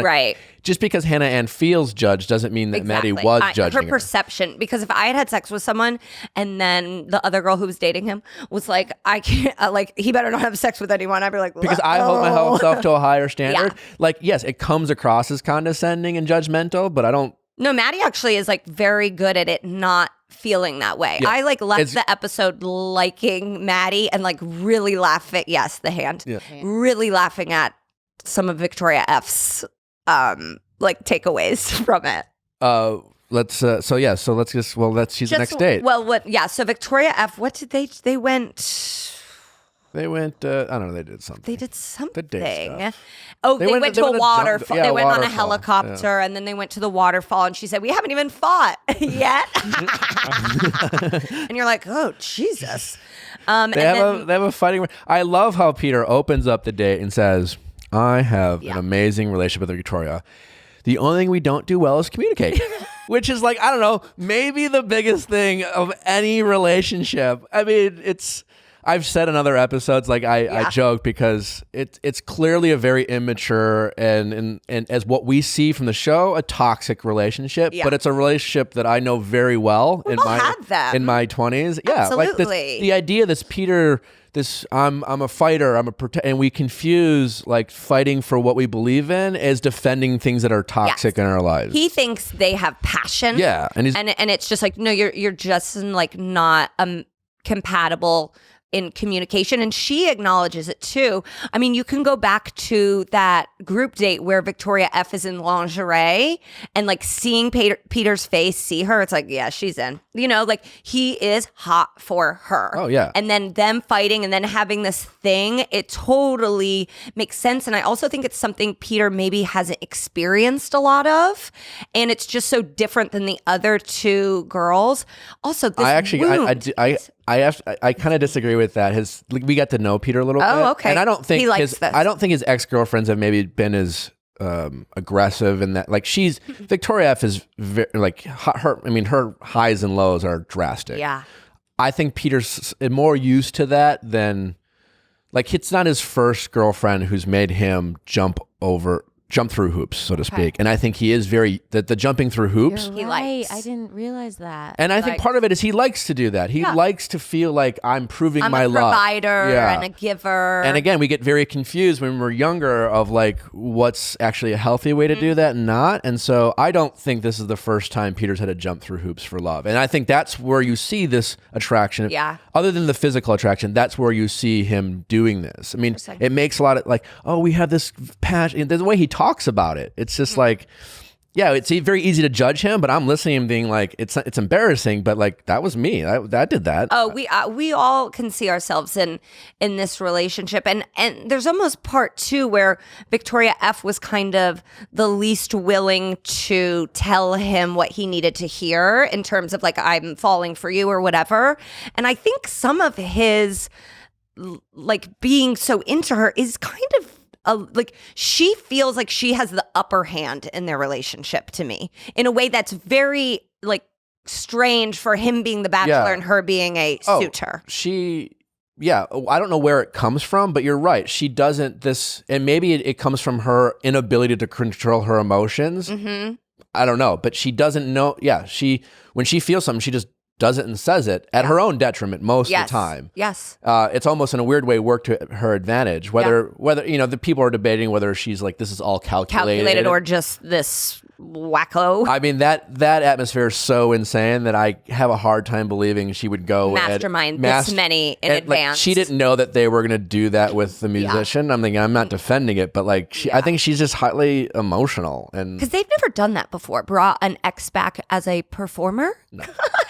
just because Hannah Ann feels judged doesn't mean that Maddie was judging her perception. Because if I had sex with someone and then the other girl who was dating him was like, I can't, like, he better not have sex with anyone, I'd be like, because I hold myself to a higher standard. Like, yes, it comes across as condescending and judgmental, but I don't. No, Maddie actually is like very good at it not feeling that way. I like left the episode liking Maddie and like really laughing. Yes, the hand. Yeah. Really laughing at some of Victoria F's like takeaways from it. She's the next date. So Victoria F, what did they went I don't know, they did something. The date stuff. Oh, they went to a waterfall. They went on a helicopter and then they went to the waterfall and she said, we haven't even fought yet. And you're like, oh, Jesus. They have a fighting. I love how Peter opens up the date and says, I have an amazing relationship with Victoria. The only thing we don't do well is communicate. Which is like, I don't know, maybe the biggest thing of any relationship. I mean, I've said in other episodes, like I joke because it's clearly a very immature and as what we see from the show, a toxic relationship. Yeah. But it's a relationship that I know very well in my 20s. Yeah, absolutely. Like the idea that's Peter. I'm a fighter. and we confuse like fighting for what we believe in as defending things that are toxic in our lives. He thinks they have passion. Yeah, and it's just like, no, you're just like not compatible in communication, and she acknowledges it too. I mean, you can go back to that group date where Victoria F is in lingerie and like seeing Peter's face, see her, it's like, yeah, she's in. You know, like he is hot for her. Oh yeah. And then them fighting and then having this thing, it totally makes sense. And I also think it's something Peter maybe hasn't experienced a lot of, and it's just so different than the other two girls. Also, this I kind of disagree with that. We got to know Peter a little bit. Oh, okay. And I don't think his ex-girlfriends have maybe been as aggressive in that. Like Victoria F is her highs and lows are drastic. Yeah. I think Peter's more used to that than, like, it's not his first girlfriend who's made him jump over jump through hoops, so to speak. And I think he is very the jumping through hoops. You're right. I didn't realize that. And I think part of it is he likes to do that. He likes to feel like I'm proving my love. I'm a provider and a giver. And again, we get very confused when we're younger of like what's actually a healthy way to do that and not. And so I don't think this is the first time Peter's had to jump through hoops for love. And I think that's where you see this attraction. Yeah. Other than the physical attraction, that's where you see him doing this. I mean, it makes a lot of like, oh, we have this passion. The way he talks about it, it's just like, yeah, it's very easy to judge him, but I'm listening and being like, it's embarrassing, but like that was me. I did that. Oh, we all can see ourselves in this relationship, and there's almost part 2 where Victoria F was kind of the least willing to tell him what he needed to hear in terms of like, I'm falling for you or whatever. And I think some of his like being so into her is kind of like she feels like she has the upper hand in their relationship to me in a way that's very like strange for him being the bachelor and her being a suitor. I don't know where it comes from, but you're right. She doesn't and maybe it comes from her inability to control her emotions. Mm-hmm. I don't know, but she doesn't know. Yeah, when she feels something, she just does it and says it at her own detriment most of the time. Yes. It's almost in a weird way worked to her advantage. Whether the people are debating whether she's like this is all calculated or just this wacko. I mean that atmosphere is so insane that I have a hard time believing she would go mastermind this many in advance. Like, she didn't know that they were going to do that with the musician. I'm thinking I'm not defending it, but like I think she's just highly emotional and because they've never done that before. Brought an ex back as a performer. No.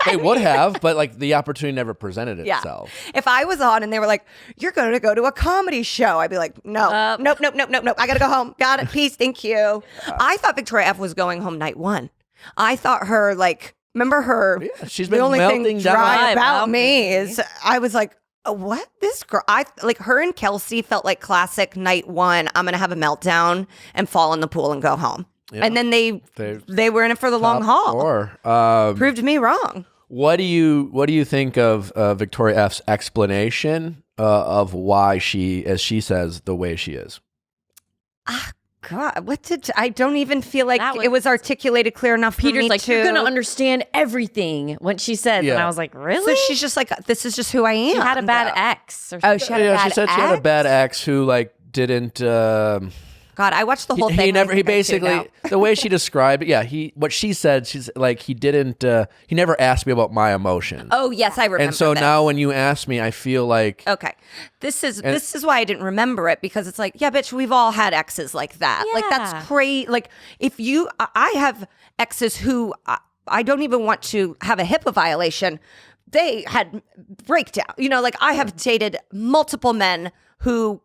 They would have, but like the opportunity never presented itself. If I was on and they were like, "You're going to go to a comedy show," I'd be like, "No, nope. I got to go home. Got it. Peace. Thank you." I thought Victoria F was going home night 1. I thought her like, remember her? Yeah, she's been the only melting thing down. dry about me is I was like, what? This girl? I like her and Kelsey felt like classic night 1. I'm gonna have a meltdown and fall in the pool and go home. Yeah. And then they were in it for the long haul. Proved me wrong. What do you think of Victoria F's explanation of why she, as she says, the way she is? God, I don't even feel like it was articulated clear enough for Peter's me like, to... you're going to understand everything when she says. Yeah. And I was like, really? So she's just like, this is just who I am. She had a bad ex. Or she had a bad ex? She said she had a bad ex who like didn't... God, I watched the whole thing. He basically, the way she described it, what she said, she's like, he never asked me about my emotions. Oh, yes, I remember. And so now when you ask me, I feel like. Okay. This is why I didn't remember it, because it's like, yeah, bitch, we've all had exes like that. Yeah. Like, that's crazy. Like, I have exes who I don't even want to have a HIPAA violation. They had breakdown. Like, I have dated multiple men who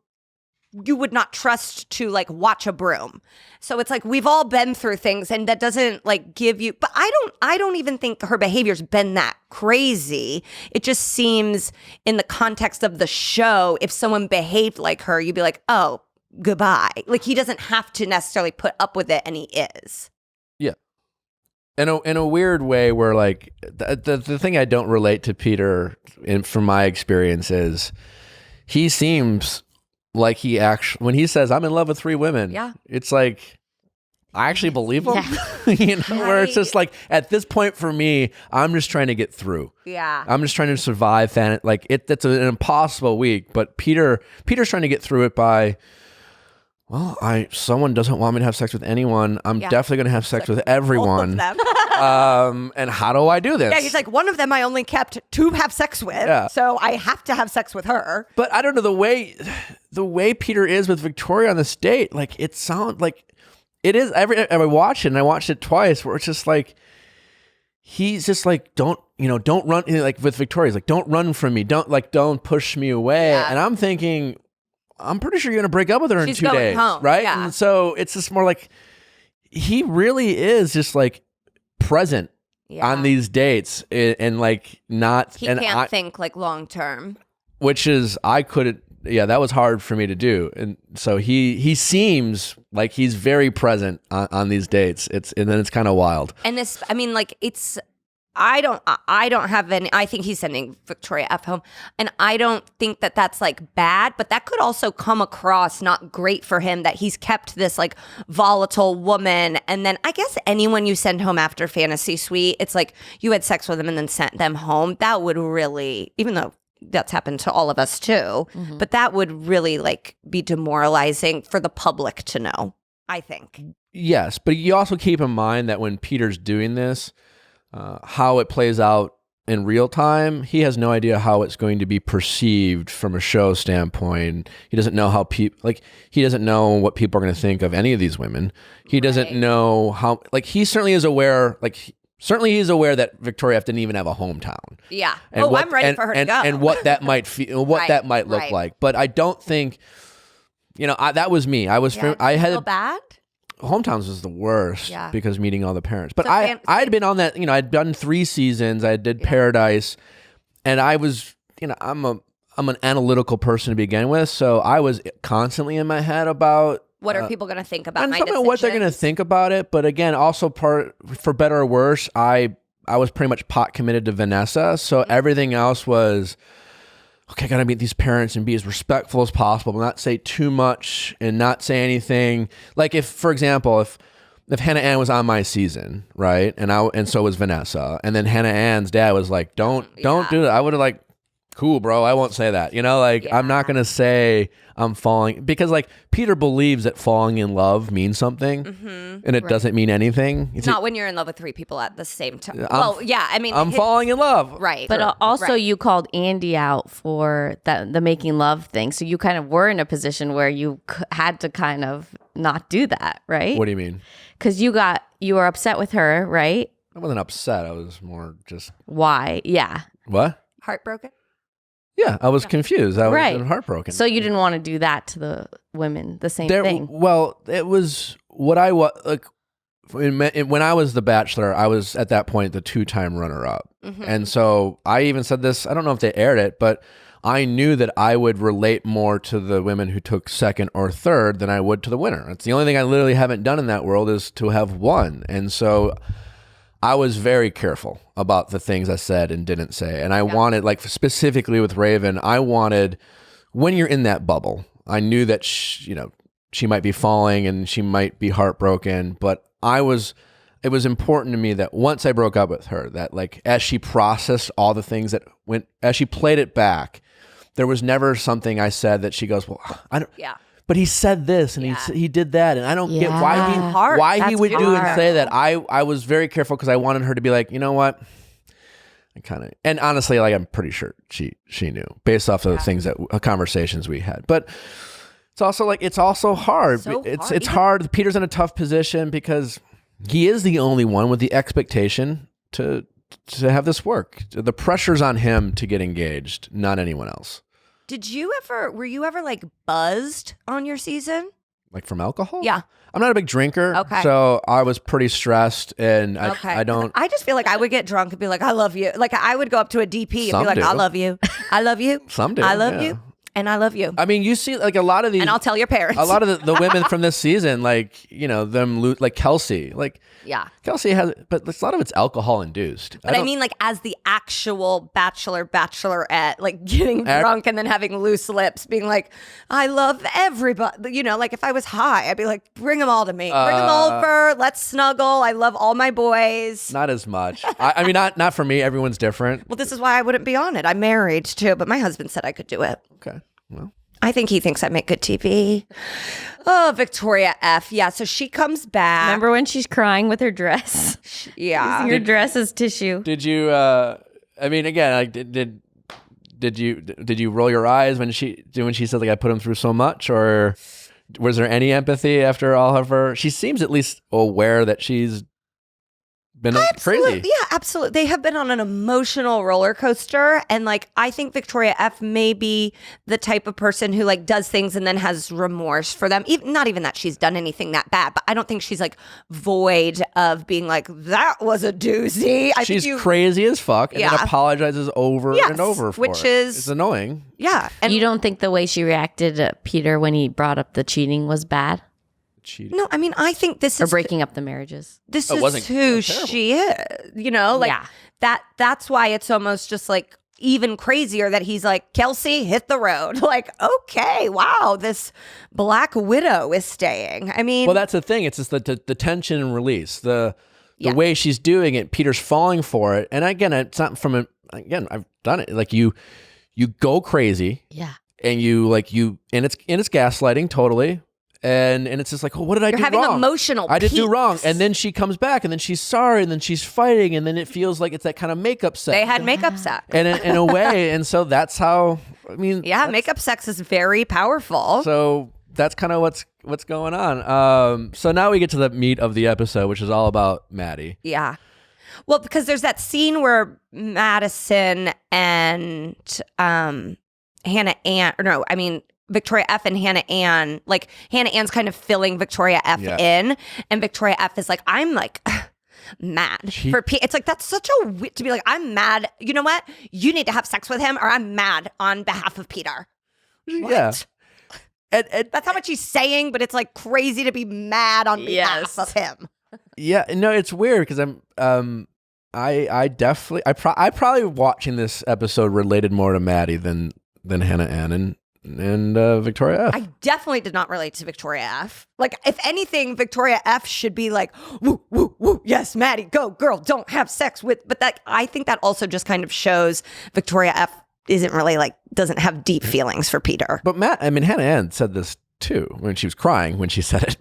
you would not trust to like watch a broom. So it's like we've all been through things, and that doesn't like give you, but I don't even think her behavior's been that crazy. It just seems in the context of the show, if someone behaved like her, you'd be like, oh, goodbye. Like he doesn't have to necessarily put up with it, and he is. Yeah. In a weird way where like the thing I don't relate to Peter from my experience is he seems like he actually, when he says, I'm in love with 3 women, it's like, I actually believe him. Yeah. Where it's just like, at this point for me, I'm just trying to get through. Yeah. I'm just trying to survive. Like, that's an impossible week. But Peter's trying to get through it by, well, someone doesn't want me to have sex with anyone. I'm definitely going to have sex with everyone. Both of them. And how do I do this? Yeah, he's like, one of them I only kept to have sex with. Yeah. So I have to have sex with her. But I don't know, the way Peter is with Victoria on this date, like it sounds like it is I watch it, and I watched it twice, where it's just like he's just like, don't run, like with Victoria, he's like, don't run from me. Don't push me away. Yeah. And I'm thinking, I'm pretty sure you're going to break up with her in 2 days. Home. Right. Yeah. And so it's just more like, he really is just like present on these dates and like not. He can't think like long term. Which is, that was hard for me to do. And so he seems like he's very present on these dates. And then it's kind of wild. And this, I mean, like I don't have any. I think he's sending Victoria F home, and I don't think that that's like bad, but that could also come across not great for him that he's kept this like volatile woman, and then I guess anyone you send home after Fantasy Suite, it's like you had sex with them and then sent them home. That would really, even though that's happened to all of us too, but that would really like be demoralizing for the public to know, I think. Yes, but you also keep in mind that when Peter's doing this, how it plays out in real time, he has no idea how it's going to be perceived from a show standpoint. He doesn't know how he doesn't know what people are going to think of any of these women. He doesn't know how, he certainly is aware, he's aware that Victoria F didn't even have a hometown. Yeah. And I'm ready for her to go. And what that might feel, what that might look like. But I don't think, that was me. I had feel bad. Hometowns was the worst because meeting all the parents. But So I'd been on that, I'd done 3 seasons. I did Paradise, and I was, I'm an analytical person to begin with, so I was constantly in my head about what are people going to think about my decisions. What they're going to think about it. But again, also for better or worse, I was pretty much pot committed to Vanessa, so everything else was, okay, I got to meet these parents and be as respectful as possible, but not say too much and not say anything. Like if, for example, if Hannah Ann was on my season, right, and so was Vanessa, and then Hannah Ann's dad was like, don't do that. I would have cool, bro, I won't say that. I'm not going to say I'm falling, because Peter believes that falling in love means something, and it doesn't mean anything. It's not when you're in love with 3 people at the same time. I'm falling in love. Right. But also you called Andy out for the making love thing. So you kind of were in a position where you had to kind of not do that, right? What do you mean? Because you were upset with her, right? I wasn't upset. I was more just... Why? Yeah. What? Heartbroken? Yeah, I was confused. I was heartbroken. So you didn't want to do that to the women, the same thing. Well, it was what I was when I was the Bachelor. I was at that point the 2-time runner-up, and so I even said this. I don't know if they aired it, but I knew that I would relate more to the women who took 2nd or 3rd than I would to the winner. It's the only thing I literally haven't done in that world is to have won, and so I was very careful about the things I said and didn't say. And I wanted, specifically with Raven, I wanted, when you're in that bubble, I knew that, she might be falling and she might be heartbroken, but it was important to me that once I broke up with her, that as she processed all the things that went, as she played it back, there was never something I said that she goes, well, I don't. Yeah. But he said this and he did that, and I don't get why he would do and say that. I was very careful because I wanted her to be like, you know what? I kind of, and honestly, I'm pretty sure she knew based off of the things that conversations we had. But it's also it's also hard. It's hard. Peter's in a tough position because he is the only one with the expectation to have this work. The pressure's on him to get engaged, not anyone else. Were you ever buzzed on your season? From alcohol? Yeah. I'm not a big drinker. Okay. So I was pretty stressed and I don't. I just feel like I would get drunk and be like, I love you. I would go up to a DP and be like, I love you. I love you. Some do. I love you. And I love you. I mean, you see a lot of these. And I'll tell your parents. A lot of the women from this season, them, Kelsey. Kelsey has, but a lot of it's alcohol induced. But I mean, as the actual bachelorette, getting drunk and then having loose lips, being like, I love everybody. If I was high, I'd be like, bring them all to me. Bring them over. Let's snuggle. I love all my boys. Not as much. I mean, not for me. Everyone's different. Well, this is why I wouldn't be on it. I'm married too, but my husband said I could do it. Okay. Well, I think he thinks I make good TV. Oh, Victoria F. Yeah, so she comes back. Remember when she's crying with her dress? Yeah. Using her dress as tissue. Did you, I mean, again, did you roll your eyes when she said, I put him through so much, or was there any empathy after all of her? She seems at least aware that she's been crazy. Yeah, absolutely. They have been on an emotional roller coaster. And I think Victoria F may be the type of person who does things and then has remorse for them. Not even that she's done anything that bad, but I don't think she's void of being that was a doozy. She's crazy as fuck and then apologizes over and over for it. It's annoying. Yeah. And you don't think the way she reacted to Peter when he brought up the cheating was bad? Cheating. No, I mean, I think this is... Or breaking up the marriages. This is who she is, that's why it's almost just like even crazier that he's like, Kelsey, hit the road. Like, okay, wow, this Black Widow is staying. I mean, well, that's the thing. It's just the tension and release. The way she's doing it, Peter's falling for it. And again, it's not from I've done it. Like you go crazy. Yeah. And and it's gaslighting totally. And it's just like, oh, what did I do wrong? You're having emotional I did do peaks. wrong. And then she comes back and then she's sorry and then she's fighting and then it feels like it's that kind of makeup sex. They had makeup sex. And in a way, and so that's how, I mean. Yeah, makeup sex is very powerful. So that's kind of what's going on. So now we get to the meat of the episode, which is all about Maddie. Yeah. Well, because there's that scene where Madison and Victoria F and Hannah Ann, like Hannah Ann's kind of filling Victoria F in, and Victoria F is like, I'm like mad for Pete. It's like, that's such a to be like, I'm mad. You know what? You need to have sex with him, or I'm mad on behalf of Peter. Yeah. What? And that's how much he's saying, but it's like crazy to be mad on behalf of him. Yeah, no, it's weird because I probably watching this episode related more to Maddie than Hannah Ann and Victoria F. I definitely did not relate to Victoria F. Like, if anything, Victoria F should be like, woo, woo, woo, yes, Maddie, go, girl, don't have sex with. But that, I think that also just kind of shows Victoria F isn't really like, doesn't have deep feelings for Peter. But Hannah Ann said this too when she was crying when she said it.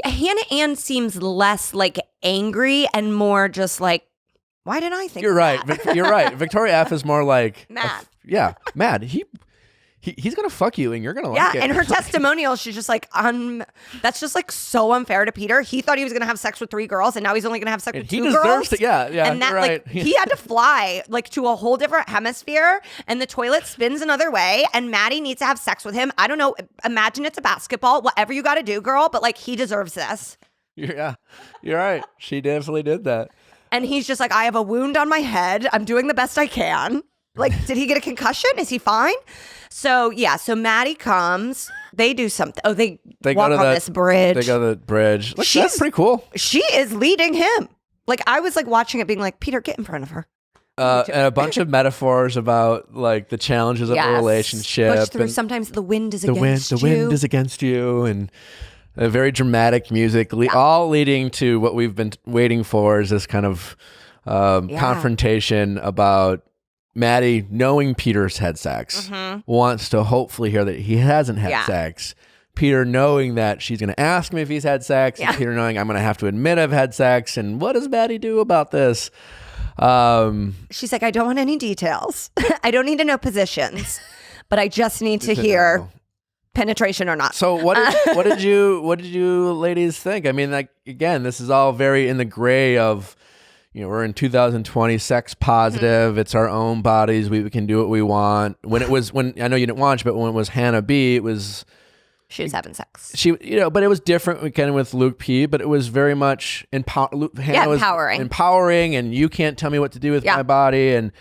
Hannah Ann seems less like angry and more just like, why did I think You're right. You're right. Victoria F is more like mad. Mad. He's gonna fuck you and you're gonna like it. Yeah, and her testimonial, she's just like, that's just like so unfair to Peter. He thought he was gonna have sex with 3 girls, and now he's only gonna have sex with 2 girls. He deserves to, yeah. And that, right. like, he had to fly like to a whole different hemisphere, and the toilet spins another way, and Maddie needs to have sex with him. I don't know. Imagine it's a basketball. Whatever you got to do, girl, but like, he deserves this. Yeah, you're right. She definitely did that. And he's just like, I have a wound on my head. I'm doing the best I can. Like, did he get a concussion? Is he fine? So, yeah. So Maddie comes. They do something. Oh, they walk on this bridge. They go to the bridge. Look, that's pretty cool. She is leading him. Like, I was like watching it being like, Peter, get in front of her. And a bunch of metaphors about like the challenges of a relationship. Push through. Sometimes the wind is against you. The wind is against you. And a very dramatic music, all leading to what we've been waiting for is this kind of confrontation about Maddie, knowing Peter's had sex, wants to hopefully hear that he hasn't had sex. Peter knowing that she's going to ask him if he's had sex. And Peter knowing I'm going to have to admit I've had sex. And what does Maddie do about this? She's like, I don't want any details. I don't need to know positions, but I just need to hear penetration or not. So what did you ladies think? I mean, like, again, this is all very in the gray of, we're in 2020, sex positive. It's our own bodies. We can do what we want. When I know you didn't watch, but when it was Hannah B, it was she was having sex. But it was different kind of with Luke P. But it was very much Hannah was empowering, and you can't tell me what to do with my body. And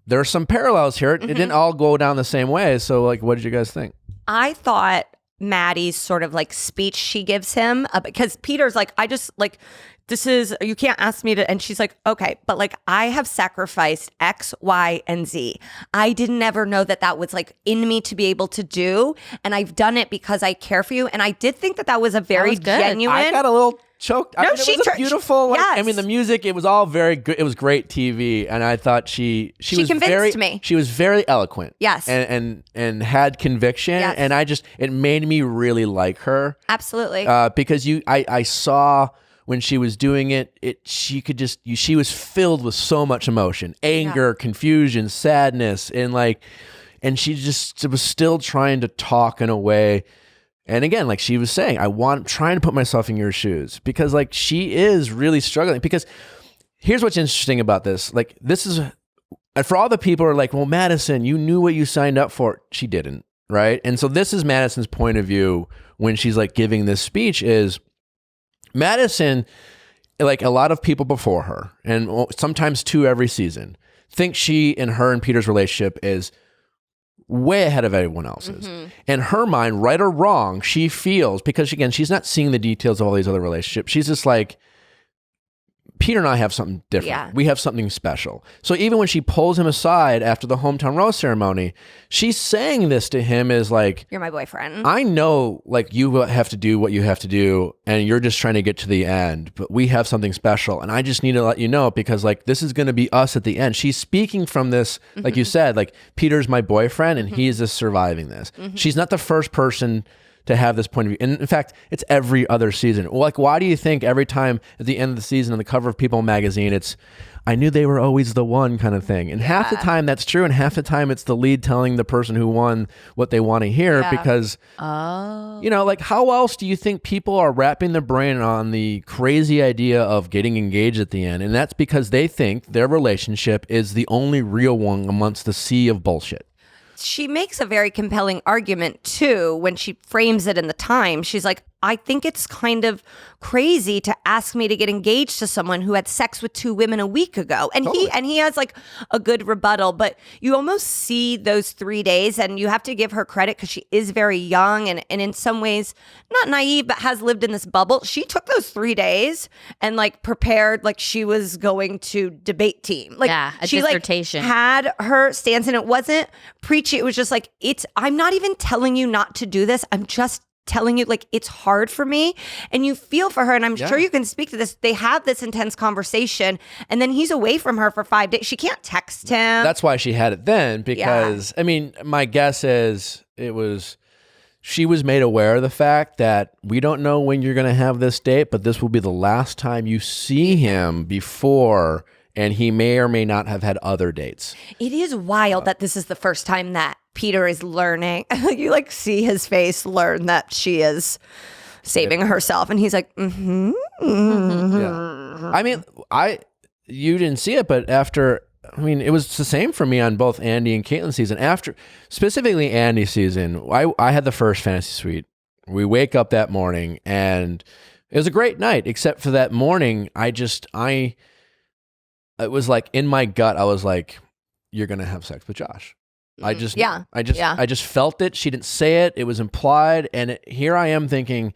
there are some parallels here. It didn't all go down the same way. So, like, what did you guys think? I thought Maddie's sort of like speech she gives him, because Peter's like, I just like, you can't ask me to, and she's like, okay, but like, I have sacrificed X, Y, and Z. I didn't ever know that was like in me to be able to do. And I've done it because I care for you. And I did think that was a very genuine. I got a little choked. No, it was beautiful. I mean, the music, it was all very good. It was great TV. And I thought she was convinced me. She was very eloquent. Yes. And had conviction. Yes. And it made me really like her. Absolutely. Because I saw when she was doing it, she was filled with so much emotion, anger, confusion, sadness, and she just was still trying to talk in a way. And again, like she was saying, trying to put myself in your shoes, because like she is really struggling. Because here's what's interesting about this. Like, this is, and for all the people who are like, well, Madison, you knew what you signed up for. She didn't, right? And so this is Madison's point of view when she's like giving this speech is, Madison, like a lot of people before her, and sometimes 2 every season, think she and her and Peter's relationship is way ahead of everyone else's. In her mind, right or wrong, she feels, because again, she's not seeing the details of all these other relationships. She's just like, Peter and I have something different. Yeah. We have something special. So even when she pulls him aside after the hometown rose ceremony, she's saying this to him is like, You're my boyfriend. I know like you have to do what you have to do and you're just trying to get to the end, but we have something special. And I just need to let you know because like this is going to be us at the end. She's speaking from this, like you said, like Peter's my boyfriend and he is just surviving this. She's not the first person to have this point of view. And in fact, it's every other season. Like, why do you think every time at the end of the season on the cover of People magazine, it's, I knew they were always the one kind of thing. And half the time that's true. And half the time it's the lead telling the person who won what they want to hear because, you know, like how else do you think people are wrapping their brain on the crazy idea of getting engaged at the end? And that's because they think their relationship is the only real one amongst the sea of bullshit. She makes a very compelling argument too when she frames it in the Times. She's like, I think it's kind of crazy to ask me to get engaged to someone who had sex with 2 women a week ago. And he has like a good rebuttal, but you almost see those 3 days and you have to give her credit because she is very young and in some ways not naive, but has lived in this bubble. She took those 3 days and like prepared like she was going to debate team. Like she dissertation. Like had her stance and it wasn't preachy. It was just like, I'm not even telling you not to do this. I'm just telling you like it's hard for me and you feel for her and I'm sure you can speak to this. They have this intense conversation and then he's away from her for 5 days. She can't text him. That's why she had it then because I mean my guess is she was made aware of the fact that we don't know when you're going to have this date, but this will be the last time you see him before and he may or may not have had other dates. It is wild that this is the first time that Peter is learning. You like see his face learn that she is saving herself. And he's like, Yeah. I mean, you didn't see it, but it was the same for me on both Andy and Caitlyn's season. After, specifically Andy's season, I had the first fantasy suite. We wake up that morning and it was a great night, except for that morning, it was like in my gut, I was like, you're going to have sex with Josh. I just felt it. She didn't say it. It was implied. And here I am thinking,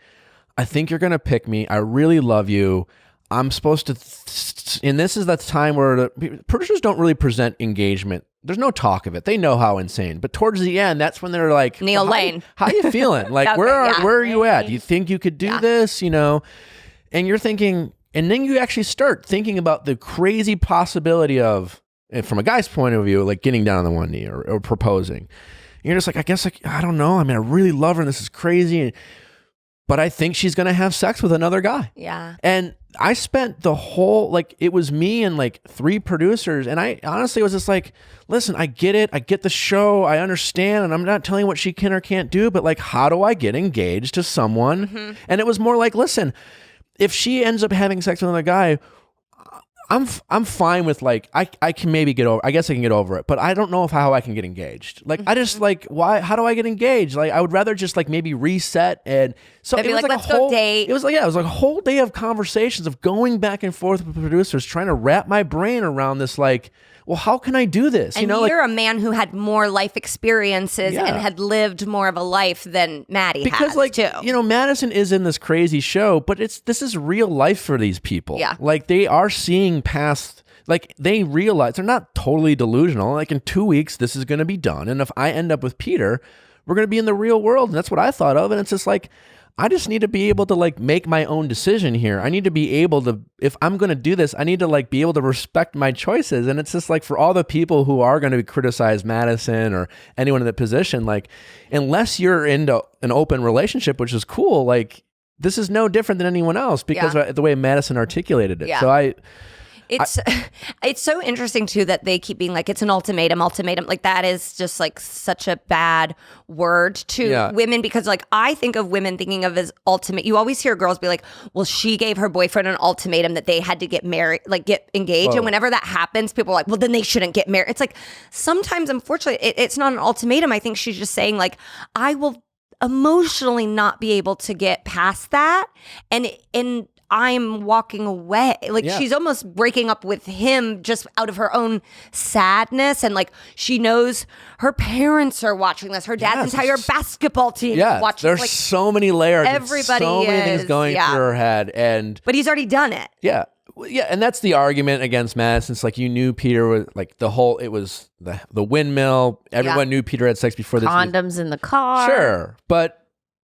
I think you're going to pick me. I really love you. I'm supposed to, and this is that time where the producers don't really present engagement. There's no talk of it. They know how insane. But towards the end, that's when they're like, Neil Lane. How you feeling? Like, Okay, where are you at? Do you think you could do this? You know, and you're thinking, and then you actually start thinking about the crazy possibility of, and from a guy's point of view, like getting down on the one knee or proposing. And you're just like, I guess, I don't know. I mean, I really love her and this is crazy. But I think she's going to have sex with another guy. Yeah. And I spent the whole, like, it was me and like 3 producers. And I honestly was just like, listen, I get it. I get the show. I understand. And I'm not telling you what she can or can't do. But like, how do I get engaged to someone? Mm-hmm. And it was more like, listen, if she ends up having sex with another guy, I'm fine with like I can maybe get over. I guess I can get over it, but I don't know how I can get engaged. Like I just like why? How do I get engaged? Like I would rather just like maybe reset and so it'd it was like a let's whole go date. It was like it was like a whole day of conversations of going back and forth with producers trying to wrap my brain around this. Like, well, how can I do this? And you're a man who had more life experiences and had lived more of a life than Maddie has, like too. You know, Madison is in this crazy show, but this is real life for these people. Yeah, like they are seeing past. Like they realize they're not totally delusional. Like in 2 weeks, this is going to be done. And if I end up with Peter, we're going to be in the real world. And that's what I thought of. And it's just like, I just need to be able to like make my own decision here. I need to be able to, if I'm going to do this, I need to like be able to respect my choices. And it's just like for all the people who are going to criticize Madison or anyone in that position, like unless you're into an open relationship, which is cool, like this is no different than anyone else because of the way Madison articulated it. Yeah. So it's so interesting too that they keep being like it's an ultimatum. Like that is just like such a bad word to women because like I think of women thinking of as ultimate. You always hear girls be like, well, she gave her boyfriend an ultimatum that they had to get married, like get engaged. And whenever that happens, people are like, well, then they shouldn't get married. It's like sometimes, unfortunately, it's not an ultimatum. I think she's just saying like, I will emotionally not be able to get past that. And I'm walking away. Like she's almost breaking up with him just out of her own sadness. And like she knows her parents are watching this. Her dad's entire basketball team is watching. There's like, so many layers. Everybody so many things going through her head. But he's already done it. Yeah. Yeah, and that's the argument against Madison. It's like you knew Peter was like it was the windmill. Everyone knew Peter had sex before this. Condoms in the car. Sure, but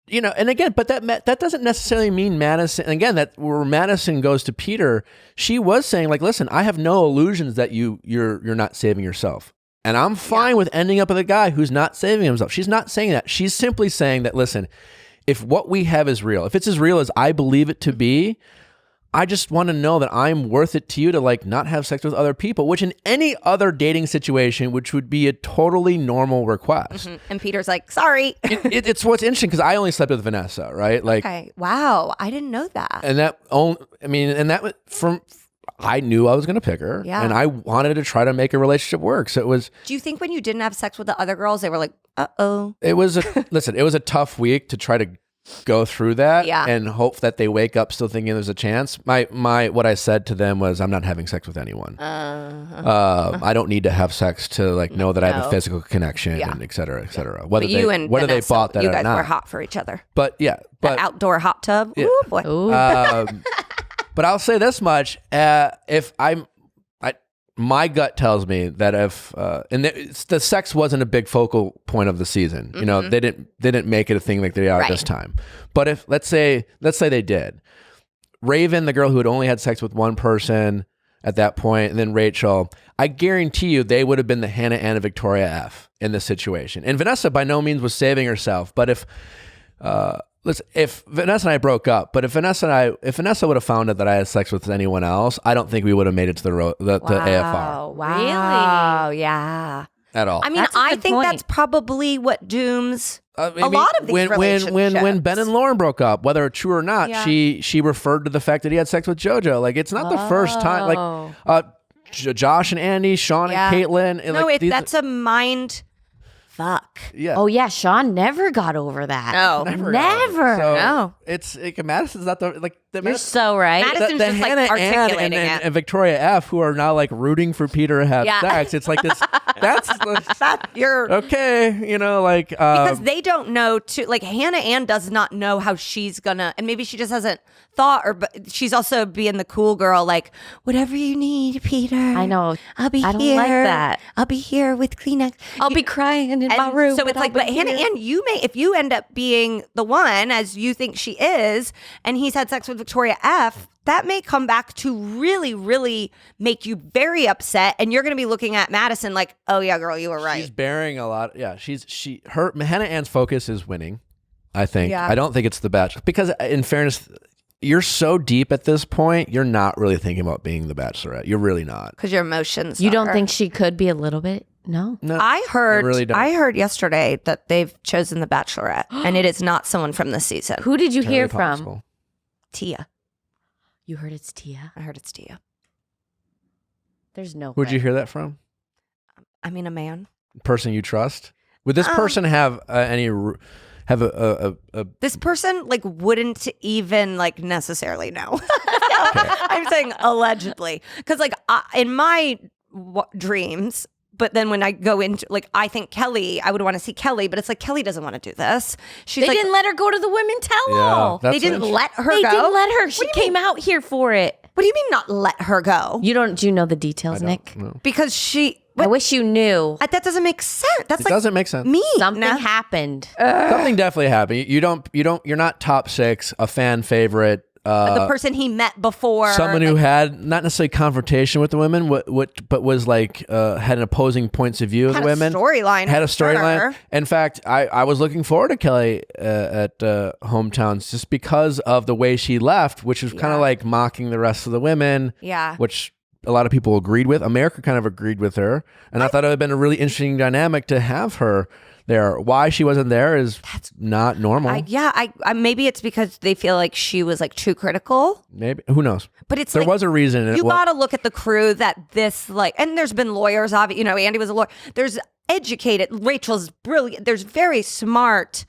and again, but that doesn't necessarily mean Madison. And again, that where Madison goes to Peter, she was saying like, listen, I have no illusions that you're not saving yourself. And I'm fine with ending up with a guy who's not saving himself. She's not saying that. She's simply saying that, listen, if what we have is real, if it's as real as I believe it to be, I just want to know that I'm worth it to you to like not have sex with other people, which in any other dating situation, which would be a totally normal request. Mm-hmm. And Peter's like, sorry. It's what's interesting because I only slept with Vanessa, right? Like, okay. Wow. I didn't know that. And I knew I was going to pick her, and I wanted to try to make a relationship work. So it was. Do you think when you didn't have sex with the other girls, they were like, uh-oh? It was listen. It was a tough week to try to go through that and hope that they wake up still thinking there's a chance. What I said to them was, I'm not having sex with anyone. I don't need to have sex to like know that I have a physical connection and et cetera, et cetera. Whether they thought that you or guys not. were hot for each other. But That outdoor hot tub. Yeah. Ooh boy. Ooh. But I'll say this much: my gut tells me that if the sex wasn't a big focal point of the season, you know, they didn't make it a thing like they are this time. But if let's say they did, Raven, the girl who had only had sex with one person at that point, and then Rachel, I guarantee you they would have been the Hannah Ann and Victoria F in this situation. And Vanessa by no means was saving herself, but if Vanessa and I broke up, but if Vanessa would have found out that I had sex with anyone else, I don't think we would have made it to the AFR. Wow. Really? Yeah. At all. I mean, I think that's probably what dooms a lot of these relationships. When Ben and Lauren broke up, whether true or not, she referred to the fact that he had sex with JoJo. Like, it's not the first time. Like, Josh and Andy, Sean and Caitlin. No, that's a mind fuck. Yeah. Oh yeah, Sean never got over that. No, never. So no. It's Madison's not the You're so right. Madison's the just Hannah like articulating Ann and Victoria F, who are now like rooting for Peter to have sex. It's like this. That's you're okay. You know, like because they don't know like Hannah Ann does not know how she's gonna, and maybe she just hasn't thought, but she's also being the cool girl, like whatever you need, Peter. I know. I'll be I here. don't like that. I'll be here with Kleenex. I'll be crying in my room. So it's like, but Hannah Ann, if you end up being the one as you think she is, and he's had sex with Victoria F, that may come back to really, really make you very upset, and you're going to be looking at Madison like, oh yeah, girl, you were right. She's bearing a lot. Yeah, Hannah Ann's focus is winning. I think. Yeah. I don't think it's the Bachelor, because in fairness, you're so deep at this point, you're not really thinking about being the Bachelorette. You're really not. Because your emotions. You don't think she could be a little bit? No. I heard. I really don't. I heard yesterday that they've chosen the Bachelorette, and it is not someone from this season. Who did you hear possible. from? Tia. You heard it's Tia? I heard it's Tia. There's no. Where'd you hear that from? I mean, a man. Person you trust? Would this person have have a this person like wouldn't even like necessarily know. I'm saying allegedly, because like in my dreams, but then when I go into like, I think Kelly, I would want to see Kelly, but it's like Kelly doesn't want to do this. They didn't let her go to the women tell-all. They didn't let her go. They didn't let her. She came out here for it. What do you mean not let her go? Do you know the details, Nick? No. Because she. I wish you knew. That doesn't make sense. That's it doesn't make sense. Me. Something happened. Something definitely happened. You're not top 6, a fan favorite. The person he met before. Someone who had not necessarily confrontation with the women, but was like had an opposing points of view of the women. Had a storyline. In fact, I was looking forward to Kelly at Hometowns just because of the way she left, which was kind of like mocking the rest of the women. Yeah. Which a lot of people agreed with. America kind of agreed with her. And I thought it would have been a really interesting dynamic to have her there. Why she wasn't there is not normal. I maybe it's because they feel like she was like too critical. Maybe. Who knows? But it's there like, was a reason. You got to look at the crew that this like, and there's been lawyers, obviously, Andy was a lawyer. There's educated, Rachel's brilliant. There's very smart,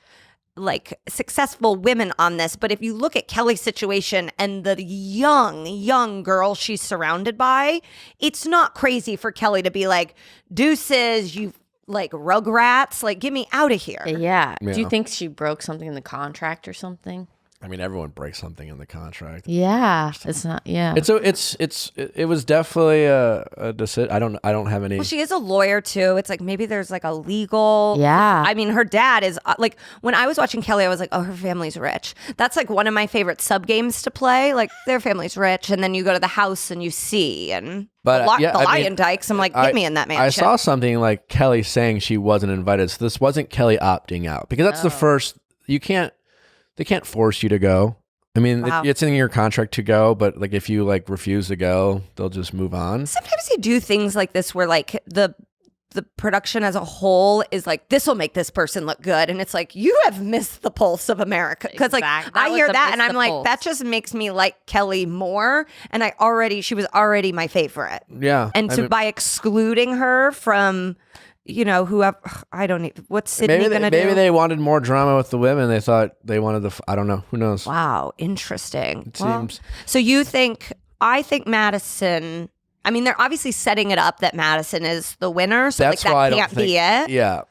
like successful women on this. But if you look at Kelly's situation and the young girl she's surrounded by, it's not crazy for Kelly to be like, deuces, you like Rugrats, like get me out of here. Yeah. Do you think she broke something in the contract or something? I mean, everyone breaks something in the contract. Yeah, it's not. Yeah, It was definitely a decision. I don't have any. Well, she is a lawyer too. It's like maybe there's like a legal. Yeah. I mean, her dad is like, when I was watching Kelly, I was like, oh, her family's rich. That's like one of my favorite sub games to play. Like their family's rich, and then you go to the house and you see and. But the Lion Dykes, I'm like, get me in that mansion. I saw something like Kelly saying she wasn't invited, so this wasn't Kelly opting out because that's the first. They can't force you to go. I mean, it's in your contract to go, but like if you like refuse to go, they'll just move on. Sometimes you do things like this where like the production as a whole is like, this will make this person look good, and it's like, you have missed the pulse of America, because like I hear that and I'm like, that just makes me like Kelly more, and she was already my favorite. Yeah, and by excluding her from. Whoever, I don't need, what's Sydney going to do? Maybe they wanted more drama with the women. They thought they wanted I don't know. Who knows? Wow. Interesting. It seems. So I think Madison, I mean, they're obviously setting it up that Madison is the winner. So that's like why that can't be it. Yeah.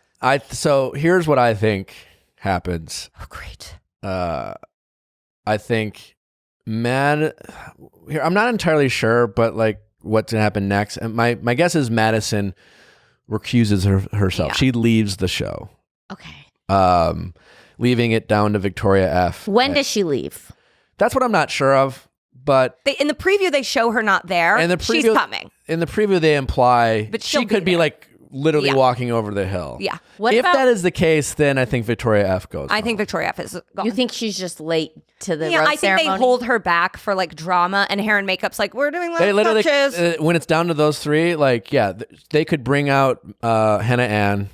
So here's what I think happens. Oh, great. I think I'm not entirely sure, but like what's going to happen next. And my guess is Madison recuses herself. Yeah. She leaves the show. okay. Leaving it down to Victoria F. When does she leave? That's what I'm not sure of. But In the preview, they show her not there. And the preview, she's coming. In the preview, they imply But she she'll could be be there. like literally Yeah. walking over the hill. Yeah. If that is the case, then I think Victoria F goes. I think Victoria F is gone. You think she's just late to the Yeah, rose I think ceremony? they hold her back for like drama, and hair and makeup's like, we're doing They last literally, touches. when it's down to those three, like, yeah, they could bring out Hannah Ann,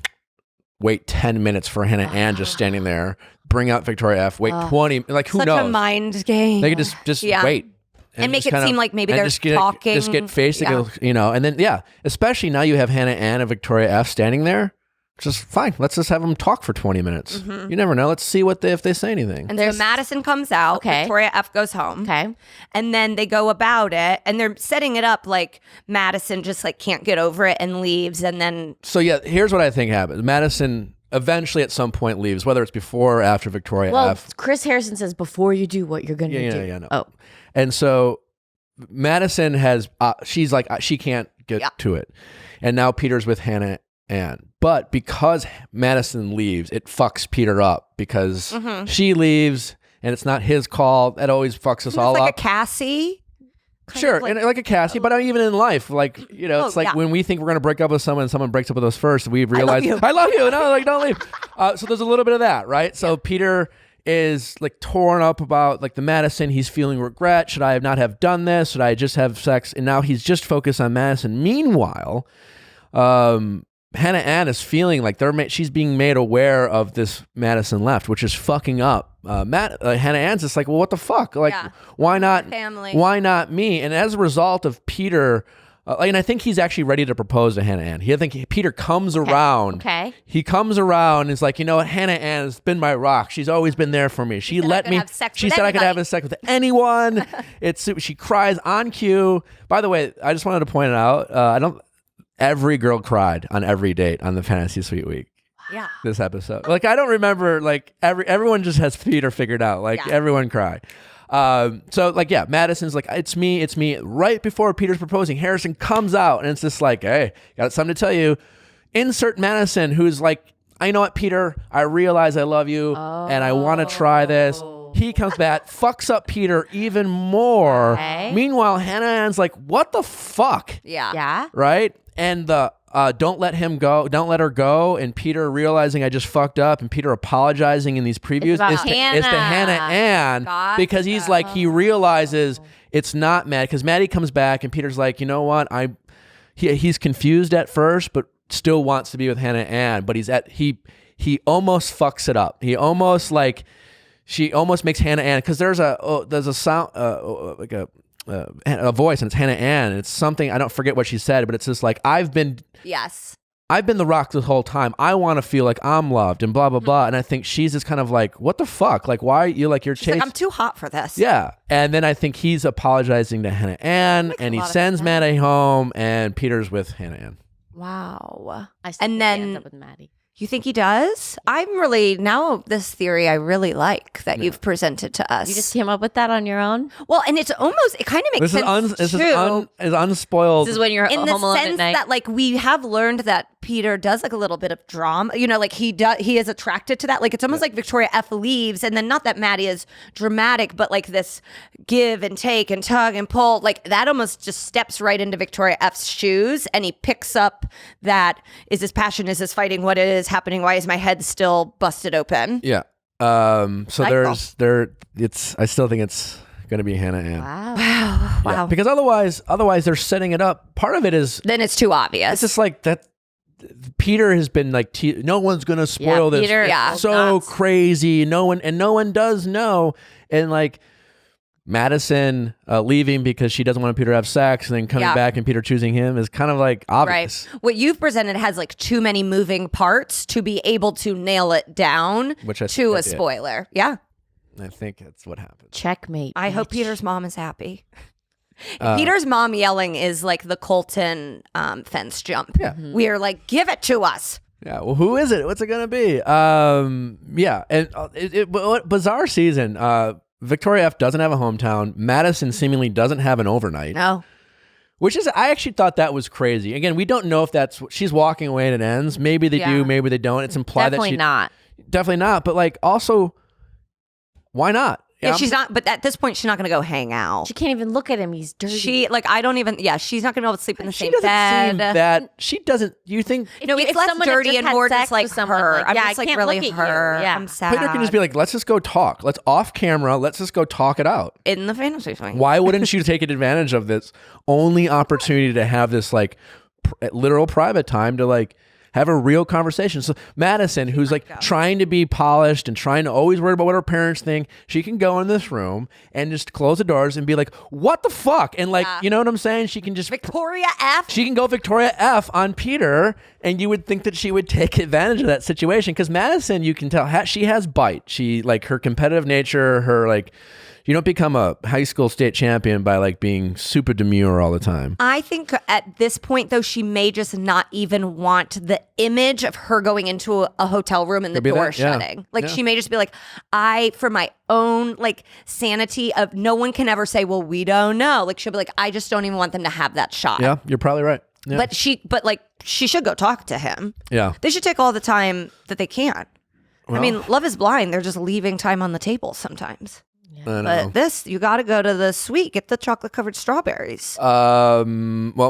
wait 10 minutes for Hannah Ann just standing there, bring out Victoria F, wait 20, like who Such knows? a mind game. They could just Yeah. wait. And make just it seem like maybe and they're talking. Just get faced, Yeah. and then, yeah, especially now you have Hannah Ann and Victoria F standing there. Just fine. Let's just have them talk for 20 minutes. Mm-hmm. You never know. Let's see if they say anything. And so Madison comes out. Okay. Victoria F goes home. Okay. And then they go about it, and they're setting it up like Madison just like can't get over it and leaves, and then So yeah, here's what I think happens. Madison eventually at some point leaves, whether it's before or after Victoria Well, F. Chris Harrison says before you do what you're going to do. Yeah, no. Oh, And so Madison has, she's like, she can't get to it. And now Peter's with Hannah Ann. But because Madison leaves, it fucks Peter up because she leaves and it's not his call. That always fucks us all like up. a Cassie. Sure, like- and like a Cassie, but even in life, like, it's like yeah. when we think we're going to break up with someone and someone breaks up with us first, we realize, I love you. No, like, don't leave. So there's a little bit of that, right? So Peter is like torn up about like the Madison. He's feeling regret. Should I not have done this? Should I just have sex? And now he's just focused on Madison. Meanwhile, Hannah Ann is feeling like she's being made aware of this Madison left, which is fucking up. Hannah Ann's just like, well, what the fuck? Like, why not family? Why not me? And as a result of Peter, and I think he's actually ready to propose to Hannah Ann. I think Peter comes around. okay. He comes around and is like, you know what? Hannah Ann has been my rock. She's always been there for me. She let me. She said I could have sex with anyone. She cries on cue. By the way, I just wanted to point it out. Every girl cried on every date on the Fantasy Suite Week. Yeah. This episode. Like, I don't remember, like, everyone just has Peter figured out. Like, everyone cried. So, like, yeah, Madison's like, it's me. Right before Peter's proposing, Harrison comes out, and it's just like, hey, got something to tell you. Insert Madison, who's like, I know what, Peter, I realize I love you, and I want to try this. He comes back, fucks up Peter even more. Okay. Meanwhile, Hannah Ann's like, what the fuck? Yeah. Right? And the don't let her go, and Peter realizing I just fucked up, and Peter apologizing in these previews It's is to Hannah Ann because he's like, he realizes it's not Matt, because Maddie comes back and Peter's like, you know what, he's confused at first but still wants to be with Hannah Ann, but he almost fucks it up. He almost like, she almost makes Hannah Ann, because there's a sound like a voice, and it's Hannah Ann, and it's something, I don't forget what she said, but it's just like, I've been the rock this whole time. I want to feel like I'm loved and blah blah blah. And I think she's just kind of like, what the fuck? Like, why you're chasing? Like, I'm too hot for this. Yeah. And then I think he's apologizing to Hannah Ann, and he sends Maddie home, and Peter's with Hannah Ann. Wow. And then- ends up with Maddie. You think he does? I'm really, now this theory I really like that you've presented to us. You just came up with that on your own? Well, and it's almost, it kind of makes sense This too. is unspoiled. This is when you're In home the alone at sense night. that like we have learned that Peter does like a little bit of drama, you know, like he is attracted to that. Like it's almost like Victoria F leaves, and then not that Maddie is dramatic, but like this give and take and tug and pull, like that almost just steps right into Victoria F's shoes, and he picks up that, is this passion, is this fighting, what is happening, why is my head still busted open? Yeah. So Cycle. I still think it's going to be Hannah Ann. Wow. Wow. Yeah, because otherwise they're setting it up. Part of it is Then it's too obvious. it's just like that. Peter has been like, no one's going to spoil this. Peter, Yeah. So nuts. crazy. No one does know. And like Madison leaving because she doesn't want Peter to have sex, and then coming Yeah. back and Peter choosing him is kind of like obvious. Right. What you've presented has like too many moving parts to be able to nail it down Which I to think a I did. spoiler. Yeah. I think that's what happened. Checkmate. I hope bitch. Peter's mom is happy. Peter's mom yelling is like the Colton fence jump. Yeah. We are like, give it to us. Yeah. Well, who is it? What's it going to be? Yeah. And what bizarre season. Victoria F doesn't have a hometown. Madison seemingly doesn't have an overnight. No. Which is, I actually thought that was crazy. Again, we don't know if that's, she's walking away and it ends. Maybe they do, maybe they don't. It's implied Definitely that she. not. Definitely not. But like, also, why not? Yeah, she's not, but at this point, she's not going to go hang out. She can't even look at him. He's dirty. She's not going to be able to sleep in the She same doesn't bed. seem that. She doesn't. You think No, it's less someone had dirty just and had more sex just like with someone, her. like, I'm yeah, just I like can't really look at you. her. Yeah. I'm sad. Peter can just be like, let's just go talk. Let's off camera. Let's just go talk it out. in the fantasy suite. Why wouldn't you take advantage of this only opportunity to have this like literal private time to like have a real conversation? So Madison, who's like trying to be polished and trying to always worry about what her parents think, she can go in this room and just close the doors and be like, what the fuck? And like, you know what I'm saying? She can just Victoria F. she can go Victoria F on Peter, and you would think that she would take advantage of that situation, because Madison, you can tell, she has bite. She like her competitive nature, her like, you don't become a high school state champion by like being super demure all the time. I think at this point, though, she may just not even want the image of her going into a hotel room and the Could be door that, yeah. shutting. Like, Yeah. she may just be like, for my own like sanity of no one can ever say, well, we don't know. Like, she'll be like, I just don't even want them to have that shot. Yeah, you're probably right. Yeah. But she should go talk to him. Yeah. They should take all the time that they can. I mean, Love is Blind. They're just leaving time on the table sometimes. I know. But this, you got to go to the suite, get the chocolate covered strawberries. Well,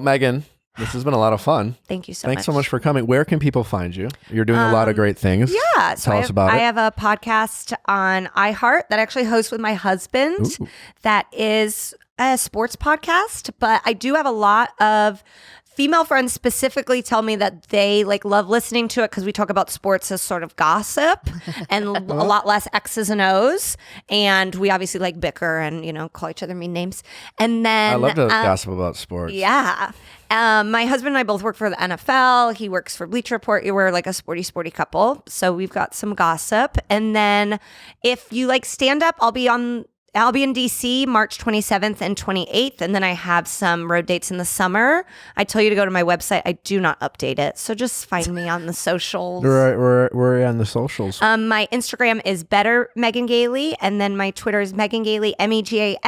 Megan, this has been a lot of fun. Thank you so Thanks much. so much for coming. Where can people find you? You're doing a lot of great things. Yeah. So Tell us about I it. have a podcast on iHeart that I actually host with my husband. Ooh. That is a sports podcast, but I do have a lot of female friends specifically tell me that they like love listening to it because we talk about sports as sort of gossip and a lot less X's and O's. And we obviously like bicker and, call each other mean names. And then I love to gossip about sports. yeah. My husband and I both work for the NFL. He works for Bleacher Report. We're like a sporty couple. So we've got some gossip. And then if you like stand up, I'll be in DC March 27th and 28th. And then I have some road dates in the summer. I tell you to go to my website. I do not update it. So just find me on the socials. We're on the socials. My Instagram is Better Megan Gailey. And then my Twitter is Megan Gailey, MEGANGAILEY.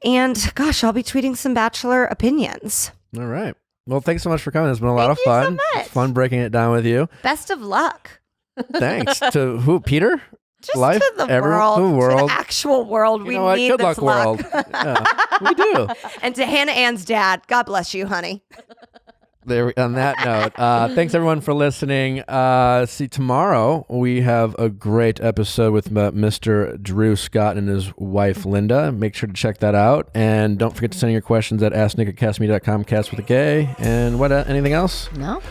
And gosh, I'll be tweeting some Bachelor opinions. All right. Well, thanks so much for coming. It's been a lot of Thank you so fun. much. It's fun breaking it down with you. Best of luck. Thanks to who? Peter? Just Life? to the Everyone? world, The world. to the actual world. You We know what? need Good this luck, world. Yeah, we do. And to Hannah Ann's dad, God bless you, honey. On that note, thanks everyone for listening. See, tomorrow we have a great episode with Mr. Drew Scott and his wife Linda. Make sure to check that out, and don't forget to send your questions at asknick@castme.com. Cast with a K. And what? Anything else? No.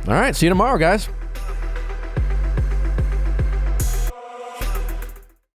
All right. See you tomorrow, guys.